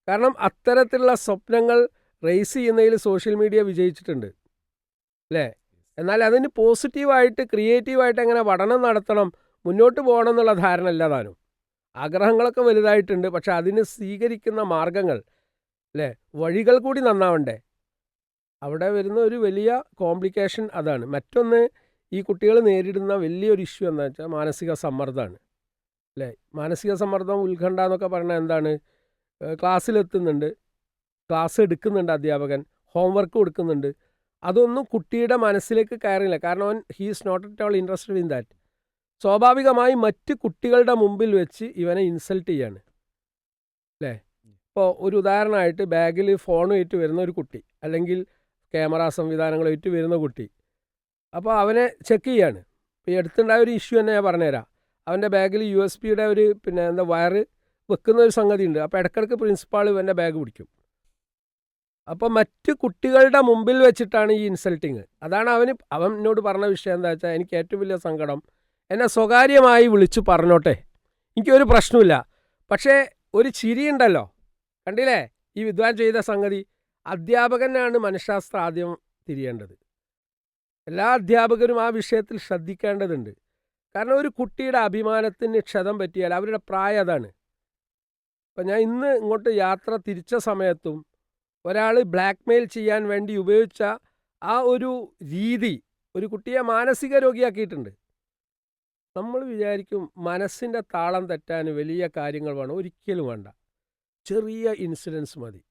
കാരണം അത്തരത്തിലുള്ള സ്വപ്നങ്ങൾ റേസ് ചെയ്യുന്നതിൽ സോഷ്യൽ മീഡിയ വിജയിച്ചിട്ടുണ്ട് അല്ലേ. എന്നാൽ അതിന് പോസിറ്റീവായിട്ട് ക്രിയേറ്റീവായിട്ട് എങ്ങനെ പഠനം നടത്തണം, മുന്നോട്ട് പോകണം എന്നുള്ള ധാരണ ഇല്ലാതാനും. ആഗ്രഹങ്ങളൊക്കെ വലുതായിട്ടുണ്ട്, പക്ഷെ അതിന് സ്വീകരിക്കുന്ന മാർഗ്ഗങ്ങൾ അല്ലേ, വഴികൾ കൂടി നന്നാവണ്ടേ. അവിടെ വരുന്ന ഒരു വലിയ കോംപ്ലിക്കേഷൻ അതാണ്. മറ്റൊന്ന്, ഈ കുട്ടികൾ നേരിടുന്ന വലിയൊരു ഇഷ്യൂ എന്താ വെച്ചാൽ മാനസിക സമ്മർദ്ദമാണ്. അല്ലേ? മാനസിക സമ്മർദ്ദം, ഉത്കണ്ഠ എന്നൊക്കെ പറഞ്ഞാൽ എന്താണ്? ക്ലാസ്സിലെത്തുന്നുണ്ട്, ക്ലാസ് എടുക്കുന്നുണ്ട് അധ്യാപകൻ, ഹോംവർക്ക് കൊടുക്കുന്നുണ്ട്. അതൊന്നും കുട്ടിയുടെ മനസ്സിലേക്ക് കയറില്ല. കാരണം അവൻ is not at all interested in that. സ്വാഭാവികമായി മറ്റ് കുട്ടികളുടെ മുമ്പിൽ വെച്ച് ഇവനെ ഇൻസൾട്ട് ചെയ്യാണ്, അല്ലേ? ഇപ്പോൾ ഒരു ഉദാഹരണമായിട്ട് ബാഗിൽ ഫോണുമായിട്ട് വരുന്ന ഒരു കുട്ടി, അല്ലെങ്കിൽ ക്യാമറ സംവിധാനങ്ങളുമായിട്ട് വരുന്ന കുട്ടി, അപ്പോൾ അവനെ ചെക്ക് ചെയ്യാണ്. ഇപ്പോൾ ഈ അടുത്തുണ്ടായ ഒരു ഇഷ്യൂ തന്നെ ഞാൻ പറഞ്ഞുതരാം. അവൻ്റെ ബാഗിൽ USB-യുടെ ഒരു വയറ് വെക്കുന്ന ഒരു സംഗതി ഉണ്ട്. അപ്പോൾ ഇടയ്ക്കിടയ്ക്ക് പ്രിൻസിപ്പാൾ ഇവൻ്റെ ബാഗ് പിടിക്കും. അപ്പോൾ മറ്റ് കുട്ടികളുടെ മുമ്പിൽ വെച്ചിട്ടാണ് ഈ ഇൻസൾട്ടിങ്. അതാണ് അവൻ എന്നോട് പറഞ്ഞ വിഷയം. എന്താ വെച്ചാൽ, എനിക്ക് ഏറ്റവും വലിയ സങ്കടം, എന്നെ സ്വകാര്യമായി വിളിച്ചു പറഞ്ഞോട്ടെ, എനിക്കൊരു പ്രശ്നമില്ല, പക്ഷേ ഒരു ചിരിയുണ്ടല്ലോ, കണ്ടില്ലേ ഈ വിദ്വാൻ ചെയ്ത സംഗതി. അധ്യാപകനാണ് മനഃശാസ്ത്രം ആദ്യം തിരിയേണ്ടത്. എല്ലാ അധ്യാപകരും ആ വിഷയത്തിൽ ശ്രദ്ധിക്കേണ്ടതുണ്ട്. കാരണം ഒരു കുട്ടിയുടെ അഭിമാനത്തിന് ക്ഷതം പറ്റിയാൽ അവരുടെ പ്രായം അതാണ്. അപ്പം ഞാൻ ഇന്ന് ഇങ്ങോട്ട് യാത്ര തിരിച്ച സമയത്തും ഒരാൾ ബ്ലാക്ക് മെയിൽ ചെയ്യാൻ വേണ്ടി ഉപയോഗിച്ച ആ ഒരു രീതി ഒരു കുട്ടിയെ മാനസിക രോഗിയാക്കിയിട്ടുണ്ട്. നമ്മൾ വിചാരിക്കും മനസ്സിൻ്റെ താളം തെറ്റാൻ വലിയ കാര്യങ്ങൾ വേണം. ഒരിക്കലും വേണ്ട, ചെറിയ ഇൻസിഡൻസ് മതി.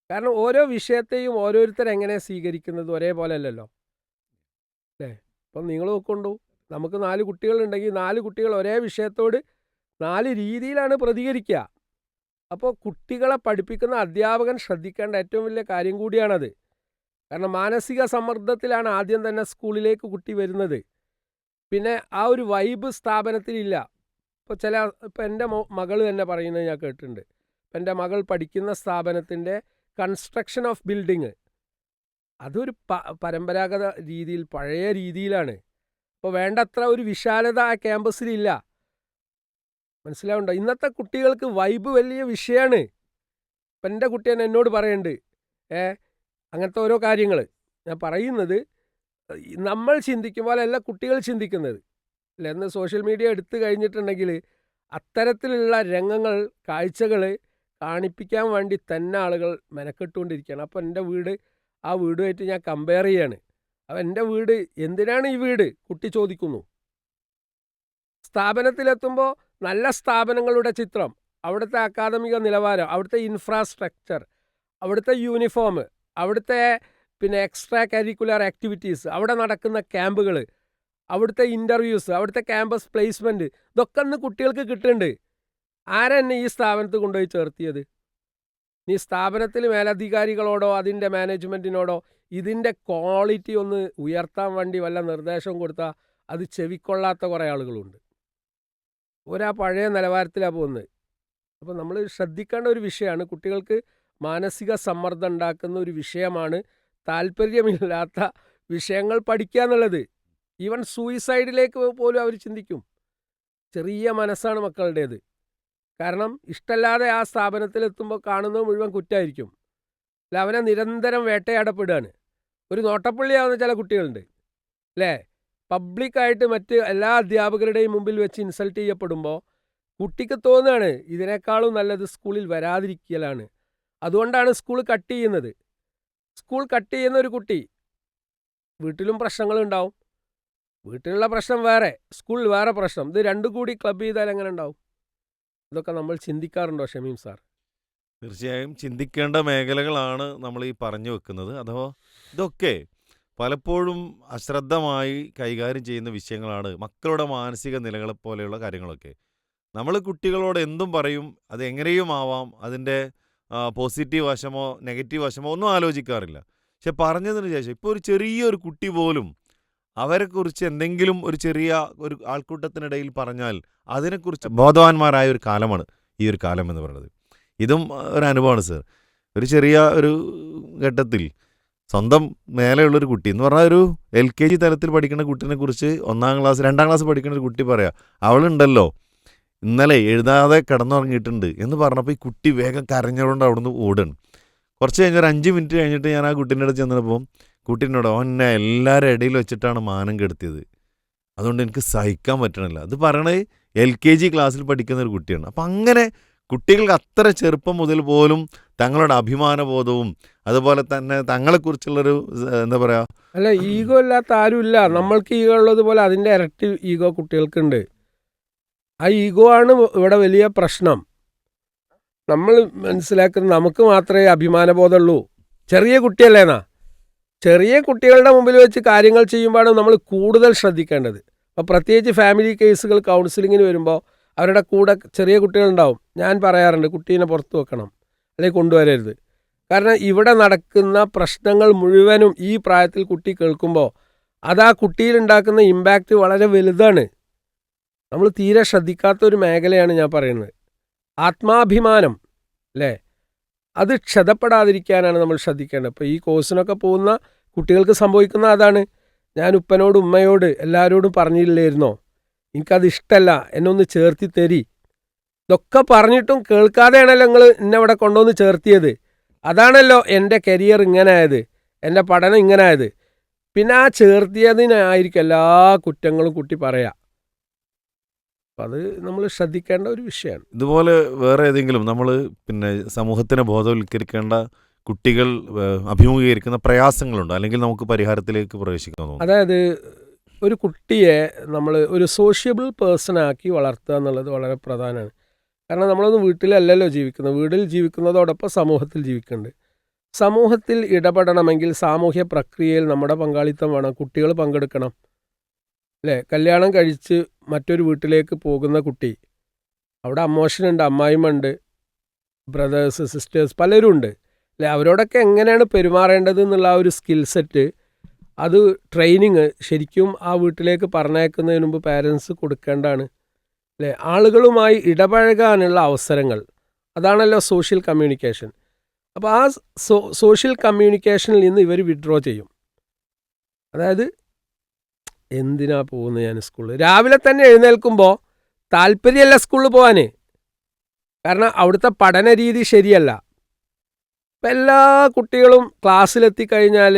കാരണം ഓരോ വിഷയത്തെയും ഓരോരുത്തരെങ്ങനെ സ്വീകരിക്കുന്നത് ഒരേപോലെ അല്ലല്ലോ, അല്ലേ? അപ്പം നിങ്ങൾ നോക്കൊണ്ടു, നമുക്ക് 4 കുട്ടികളുണ്ടെങ്കിൽ 4 കുട്ടികൾ ഒരേ വിഷയത്തോട് 4 രീതിയിലാണ് പ്രതികരിക്കുക. അപ്പോൾ കുട്ടികളെ പഠിപ്പിക്കുന്ന അധ്യാപകൻ ശ്രദ്ധിക്കേണ്ട ഏറ്റവും വലിയ കാര്യം കൂടിയാണത്. കാരണം മാനസിക സമ്മർദ്ദത്തിലാണ് ആദ്യം തന്നെ സ്കൂളിലേക്ക് കുട്ടി വരുന്നത്. പിന്നെ ആ ഒരു വൈബ് സ്ഥാപനത്തിലില്ല. ഇപ്പോൾ എൻ്റെ മകൾ തന്നെ പറയുന്നത് ഞാൻ കേട്ടിട്ടുണ്ട്. ഇപ്പം എൻ്റെ മകൾ പഠിക്കുന്ന സ്ഥാപനത്തിൻ്റെ കൺസ്ട്രക്ഷൻ ഓഫ് ബിൽഡിങ് അതൊരു പരമ്പരാഗത രീതിയിൽ, പഴയ രീതിയിലാണ്. അപ്പോൾ വേണ്ടത്ര ഒരു വിശാലത ആ ക്യാമ്പസിലില്ല. മനസ്സിലാവുണ്ടോ? ഇന്നത്തെ കുട്ടികൾക്ക് വൈബ് വലിയ വിഷയമാണ്. ഇപ്പം എൻ്റെ കുട്ടി തന്നെ എന്നോട് പറയുന്നുണ്ട്, അങ്ങനത്തെ ഓരോ കാര്യങ്ങൾ. ഞാൻ പറയുന്നത് നമ്മൾ ചിന്തിക്കും പോലെ അല്ല കുട്ടികൾ ചിന്തിക്കുന്നത്, അല്ല? എന്ന് സോഷ്യൽ മീഡിയ എടുത്തു കഴിഞ്ഞിട്ടുണ്ടെങ്കിൽ അത്തരത്തിലുള്ള രംഗങ്ങൾ, കാഴ്ചകൾ കാണിപ്പിക്കാൻ വേണ്ടി തന്നെ ആളുകൾ മെനക്കെട്ടുകൊണ്ടിരിക്കുകയാണ്. അപ്പോൾ എൻ്റെ വീട് ആ വീടുമായിട്ട് ഞാൻ കമ്പയർ ചെയ്യാണ്. അപ്പോൾ എൻ്റെ വീട്, എന്തിനാണ് ഈ വീട് കുട്ടി ചോദിക്കുന്നു. സ്ഥാപനത്തിലെത്തുമ്പോൾ നല്ല സ്ഥാപനങ്ങളുടെ ചിത്രം, അവിടുത്തെ അക്കാദമിക നിലവാരം, അവിടുത്തെ ഇൻഫ്രാസ്ട്രക്ചർ, അവിടുത്തെ യൂണിഫോം, അവിടുത്തെ എക്സ്ട്രാ കരിക്കുലർ ആക്ടിവിറ്റീസ്, അവിടെ നടക്കുന്ന ക്യാമ്പുകൾ, അവിടുത്തെ ഇൻ്റർവ്യൂസ്, അവിടുത്തെ ക്യാമ്പസ് പ്ലേസ്മെൻറ്റ്, ഇതൊക്കെ ഇന്ന് കുട്ടികൾക്ക് കിട്ടുന്നുണ്ട്. ആരെന്നെ ഈ സ്ഥാപനത്തിൽ കൊണ്ടുപോയി ചേർത്തിയത്? നീ സ്ഥാപനത്തിൽ മേലധികാരികളോടോ അതിൻ്റെ മാനേജ്മെൻറ്റിനോടോ ഇതിൻ്റെ ക്വാളിറ്റി ഒന്ന് ഉയർത്താൻ വേണ്ടി വല്ല നിർദ്ദേശവും കൊടുത്താൽ അത് ചെവിക്കൊള്ളാത്ത കുറേ ആളുകളുണ്ട്. പഴയ നിലവാരത്തിലാണ് പോകുന്നത്. അപ്പോൾ നമ്മൾ ശ്രദ്ധിക്കേണ്ട ഒരു വിഷയമാണ്. കുട്ടികൾക്ക് മാനസിക സമ്മർദ്ദം ഉണ്ടാക്കുന്ന ഒരു വിഷയമാണ് താല്പര്യമില്ലാത്ത വിഷയങ്ങൾ പഠിക്കുക എന്നുള്ളത്. ഈവൻ സൂയിസൈഡിലേക്ക് പോലും അവർ ചിന്തിക്കും. ചെറിയ മനസ്സാണ് മക്കളുടേത്. കാരണം ഇഷ്ടമല്ലാതെ ആ സ്ഥാപനത്തിലെത്തുമ്പോൾ കാണുന്നത് മുഴുവൻ കുറ്റമായിരിക്കും. അല്ല, അവനെ നിരന്തരം വേട്ടയാടപ്പെടുകയാണ്. ഒരു നോട്ടപ്പള്ളിയാവുന്ന ചില കുട്ടികളുണ്ട്, അല്ലേ? പബ്ലിക്കായിട്ട് മറ്റ് എല്ലാ അധ്യാപകരുടെയും മുമ്പിൽ വെച്ച് ഇൻസൾട്ട് ചെയ്യപ്പെടുമ്പോൾ കുട്ടിക്ക് തോന്നുകയാണ് ഇതിനേക്കാളും നല്ലത് സ്കൂളിൽ വരാതിരിക്കലാണ്. അതുകൊണ്ടാണ് സ്കൂൾ കട്ട് ചെയ്യുന്നത്. സ്കൂൾ കട്ട് ചെയ്യുന്ന ഒരു കുട്ടി വീട്ടിലും പ്രശ്നങ്ങളുണ്ടാവും. വീട്ടിലുള്ള പ്രശ്നം വേറെ, സ്കൂളിൽ വേറെ പ്രശ്നം. ഇത് രണ്ടും കൂടി ക്ലബ് ചെയ്താൽ എങ്ങനെ ഉണ്ടാവും? ഇതൊക്കെ നമ്മൾ ചിന്തിക്കാറുണ്ടോ ഷമീം സാർ? തീർച്ചയായും ചിന്തിക്കേണ്ട മേഖലകളാണ് നമ്മൾ ഈ പറഞ്ഞു വെക്കുന്നത്. അഥവാ ഇതൊക്കെ പലപ്പോഴും അശ്രദ്ധമായി കൈകാര്യം ചെയ്യുന്ന വിഷയങ്ങളാണ്. മക്കളുടെ മാനസിക നിലകളെ പോലെയുള്ള കാര്യങ്ങളൊക്കെ നമ്മൾ കുട്ടികളോട് എന്തും പറയും, അത് എങ്ങനെയും ആവാം. അതിൻ്റെ പോസിറ്റീവ് വശമോ നെഗറ്റീവ് വശമോ ഒന്നും ആലോചിക്കാറില്ല. പക്ഷെ പറഞ്ഞതിന് ശേഷം ഇപ്പോൾ ഒരു ചെറിയൊരു കുട്ടി പോലും അവരെക്കുറിച്ച് എന്തെങ്കിലും ഒരു ചെറിയ ഒരു ആൾക്കൂട്ടത്തിനിടയിൽ പറഞ്ഞാൽ അതിനെക്കുറിച്ച് ബോധവാന്മാരായ ഒരു കാലമാണ് ഈ ഒരു കാലം എന്ന് പറയുന്നത്. ഇതും ഒരു അനുഭവമാണ് സർ. ഒരു ചെറിയ ഒരു ഘട്ടത്തിൽ സ്വന്തം മേലെയുള്ളൊരു കുട്ടി എന്ന് പറഞ്ഞാൽ ഒരു LKG തലത്തിൽ പഠിക്കുന്ന കുട്ടീനെ കുറിച്ച് 1ാം ക്ലാസ് 2ാം ക്ലാസ് പഠിക്കുന്ന ഒരു കുട്ടി പറയാം, അവളുണ്ടല്ലോ ഇന്നലെ എഴുതാതെ കിടന്നുറങ്ങിയിട്ടുണ്ട് എന്ന് പറഞ്ഞപ്പോൾ ഈ കുട്ടി വേഗം കരഞ്ഞുകൊണ്ട് അവിടുന്ന് ഓടുകയാണ്. കുറച്ച് കഴിഞ്ഞ് ഒരു 5 മിനിറ്റ് കഴിഞ്ഞിട്ട് ഞാൻ ആ കുട്ടീൻ്റെ അടുത്ത് ചെന്നപ്പോൾ കുട്ടീനോട് എന്നെ എല്ലാവരും ഇടയിൽ വെച്ചിട്ടാണ് മാനം കെടുത്തിയത്, അതുകൊണ്ട് എനിക്ക് സഹിക്കാൻ പറ്റണില്ല. അത് പറയണത് LKG ക്ലാസ്സിൽ പഠിക്കുന്ന ഒരു കുട്ടിയാണ്. അപ്പം അങ്ങനെ കുട്ടികൾക്ക് അത്ര ചെറുപ്പം മുതൽ പോലും തങ്ങളുടെ അഭിമാനബോധവും അതുപോലെ തന്നെ തങ്ങളെക്കുറിച്ചുള്ളൊരു എന്താ പറയുക, അല്ല, ഈഗോ ഇല്ലാത്ത ആരുമില്ല. നമ്മൾക്ക് ഈഗോ ഉള്ളതുപോലെ അതിൻ്റെ ഇരട്ടി ഈഗോ കുട്ടികൾക്കുണ്ട്. ആ ഈഗോ ആണ് ഇവിടെ വലിയ പ്രശ്നം. നമ്മൾ മനസ്സിലാക്കുന്നത് നമുക്ക് മാത്രമേ അഭിമാനബോധമുള്ളൂ. ചെറിയ കുട്ടിയല്ലേന്നാ. ചെറിയ കുട്ടികളുടെ മുമ്പിൽ വെച്ച് കാര്യങ്ങൾ ചെയ്യുമ്പോഴാണ് നമ്മൾ കൂടുതൽ ശ്രദ്ധിക്കേണ്ടത്. അപ്പോൾ പ്രത്യേകിച്ച് ഫാമിലി കേസുകൾ കൗൺസിലിങ്ങിന് വരുമ്പോൾ അവരുടെ കൂടെ ചെറിയ കുട്ടികളുണ്ടാവും. ഞാൻ പറയാറുണ്ട്, കുട്ടീനെ പുറത്ത് വെക്കണം, അല്ലെങ്കിൽ കൊണ്ടുവരരുത്. കാരണം ഇവിടെ നടക്കുന്ന പ്രശ്നങ്ങൾ മുഴുവനും ഈ പ്രായത്തിൽ കുട്ടി കേൾക്കുമ്പോൾ അത് ആ കുട്ടിയിലുണ്ടാക്കുന്ന ഇമ്പാക്റ്റ് വളരെ വലുതാണ്. നമ്മൾ തീരെ ശ്രദ്ധിക്കാത്ത ഒരു മേഖലയാണ് ഞാൻ പറയുന്നത്. ആത്മാഭിമാനം അല്ലേ, അത് ക്ഷതപ്പെടാതിരിക്കാനാണ് നമ്മൾ ശ്രദ്ധിക്കേണ്ടത്. ഇപ്പോൾ ഈ കോഴ്സിനൊക്കെ പോകുന്ന കുട്ടികൾക്ക് സംഭവിക്കുന്ന അതാണ്. ഞാൻ ഉപ്പനോട് ഉമ്മയോട് എല്ലാവരോടും പറഞ്ഞില്ലായിരുന്നോ, എനിക്കത് ഇഷ്ടമല്ല, എന്നെ ഒന്ന് ചേർത്തി തരി. ഇതൊക്കെ പറഞ്ഞിട്ടും കേൾക്കാതെയാണല്ലോ നിങ്ങൾ എന്നെ ഇവിടെ കൊണ്ടുവന്ന് ചേർത്തിയത്. അതാണല്ലോ എൻ്റെ കരിയർ ഇങ്ങനെ ആയത്, എൻ്റെ പഠനം ഇങ്ങനെ ആയത്. പിന്നെ ആ ചേർത്തിയതിനായിരിക്കും എല്ലാ കുറ്റങ്ങളും കുട്ടി പറയാം. അപ്പം അത് നമ്മൾ ശ്രദ്ധിക്കേണ്ട ഒരു വിഷയമാണ്. ഇതുപോലെ വേറെ ഏതെങ്കിലും നമ്മൾ പിന്നെ സമൂഹത്തിനെ ബോധവൽക്കരിക്കേണ്ട കുട്ടികൾ അഭിമുഖീകരിക്കുന്ന പ്രയാസങ്ങളുണ്ടോ, അല്ലെങ്കിൽ നമുക്ക് പരിഹാരത്തിലേക്ക് പ്രവേശിക്കാമോ? അതായത് ഒരു കുട്ടിയെ നമ്മൾ ഒരു സോഷ്യബിൾ പേഴ്സണാക്കി വളർത്തുക എന്നുള്ളത് വളരെ പ്രധാനമാണ്. കാരണം നമ്മളൊന്നും വീട്ടിലല്ലല്ലോ ജീവിക്കുന്നത്. വീട്ടിൽ ജീവിക്കുന്നതോടൊപ്പം സമൂഹത്തിൽ ജീവിക്കുന്നുണ്ട്. സമൂഹത്തിൽ ഇടപെടണമെങ്കിൽ സാമൂഹ്യ പ്രക്രിയയിൽ നമ്മുടെ പങ്കാളിത്തം വേണം. കുട്ടികൾ പങ്കെടുക്കണം അല്ലേ. കല്യാണം കഴിച്ച് മറ്റൊരു വീട്ടിലേക്ക് പോകുന്ന കുട്ടി, അവിടെ അമ്മോഷനുണ്ട്, അമ്മായിമ്മ, ബ്രദേഴ്സ്, സിസ്റ്റേഴ്സ് പലരും ഉണ്ട് അല്ലേ. അവരോടൊക്കെ എങ്ങനെയാണ് പെരുമാറേണ്ടത് എന്നുള്ള ആ ഒരു സ്കിൽ സെറ്റ്, അത് ട്രെയിനിങ് ശരിക്കും ആ വീട്ടിലേക്ക് പറഞ്ഞയക്കുന്നതിന് മുമ്പ് പാരൻസ് കൊടുക്കേണ്ടതാണ് അല്ലേ. ആളുകളുമായി ഇടപഴകാനുള്ള അവസരങ്ങൾ, അതാണല്ലോ സോഷ്യൽ കമ്മ്യൂണിക്കേഷൻ. അപ്പോൾ ആ സോഷ്യൽ കമ്മ്യൂണിക്കേഷനിൽ നിന്ന് ഇവർ വിഡ്രോ ചെയ്യും. അതായത് എന്തിനാ പോകുന്നത് ഞാൻ സ്കൂളിൽ, രാവിലെ തന്നെ എഴുന്നേൽക്കുമ്പോൾ താല്പര്യമല്ല സ്കൂളിൽ പോകാൻ, കാരണം അവിടുത്തെ പഠന രീതി ശരിയല്ല. ഇപ്പം എല്ലാ കുട്ടികളും ക്ലാസ്സിലെത്തിക്കഴിഞ്ഞാൽ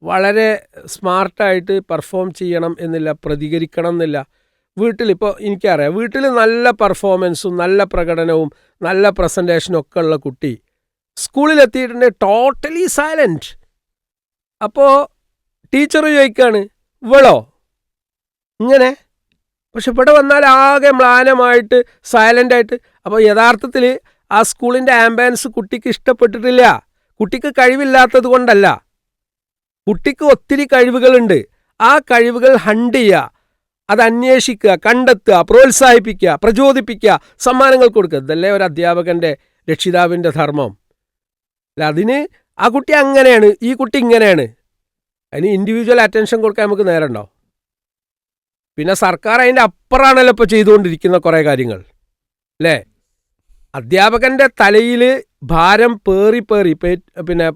വളരെ സ്മാർട്ടായിട്ട് പെർഫോം ചെയ്യണം എന്നില്ല, പ്രതികരിക്കണം എന്നില്ല. വീട്ടിലിപ്പോൾ എനിക്കറിയാം, വീട്ടിൽ നല്ല പെർഫോമൻസും നല്ല പ്രകടനവും നല്ല പ്രസൻറ്റേഷനും ഒക്കെ ഉള്ള കുട്ടി സ്കൂളിലെത്തിയിട്ടുണ്ടെങ്കിൽ ടോട്ടലി സൈലൻറ്റ്. അപ്പോൾ ടീച്ചർ ചോദിക്കുകയാണ്, ഇവളോ ഇങ്ങനെ? പക്ഷെ ഇവിടെ വന്നാൽ ആകെ മ്ലാനമായിട്ട് സൈലൻ്റായിട്ട്. അപ്പോൾ യഥാർത്ഥത്തിൽ ആ സ്കൂളിൻ്റെ ആംബിയൻസ് കുട്ടിക്ക് ഇഷ്ടപ്പെട്ടിട്ടില്ല. കുട്ടിക്ക് കഴിവില്ലാത്തത് കൊണ്ടല്ല, കുട്ടിക്ക് ഒത്തിരി കഴിവുകളുണ്ട്. ആ കഴിവുകൾ ഹണ്ട് ചെയ്യുക, അത് അന്വേഷിക്കുക, കണ്ടെത്തുക, പ്രോത്സാഹിപ്പിക്കുക, പ്രചോദിപ്പിക്കുക, സമ്മാനങ്ങൾ കൊടുക്കുക. ഇതല്ലേ ഒരു അധ്യാപകൻ്റെ രക്ഷിതാവിൻ്റെ ധർമ്മം അല്ല. അതിന് ആ കുട്ടി അങ്ങനെയാണ്, ഈ കുട്ടി ഇങ്ങനെയാണ്, അതിന് ഇൻഡിവിജ്വൽ അറ്റൻഷൻ കൊടുക്കാൻ നമുക്ക് നേരമുണ്ടോ? പിന്നെ സർക്കാർ അതിൻ്റെ അപ്പുറമാണല്ലോ ഇപ്പോൾ ചെയ്തുകൊണ്ടിരിക്കുന്ന കുറേ കാര്യങ്ങൾ അല്ലേ. അധ്യാപകൻ്റെ തലയിൽ ഭാരം പേറി പിന്നെ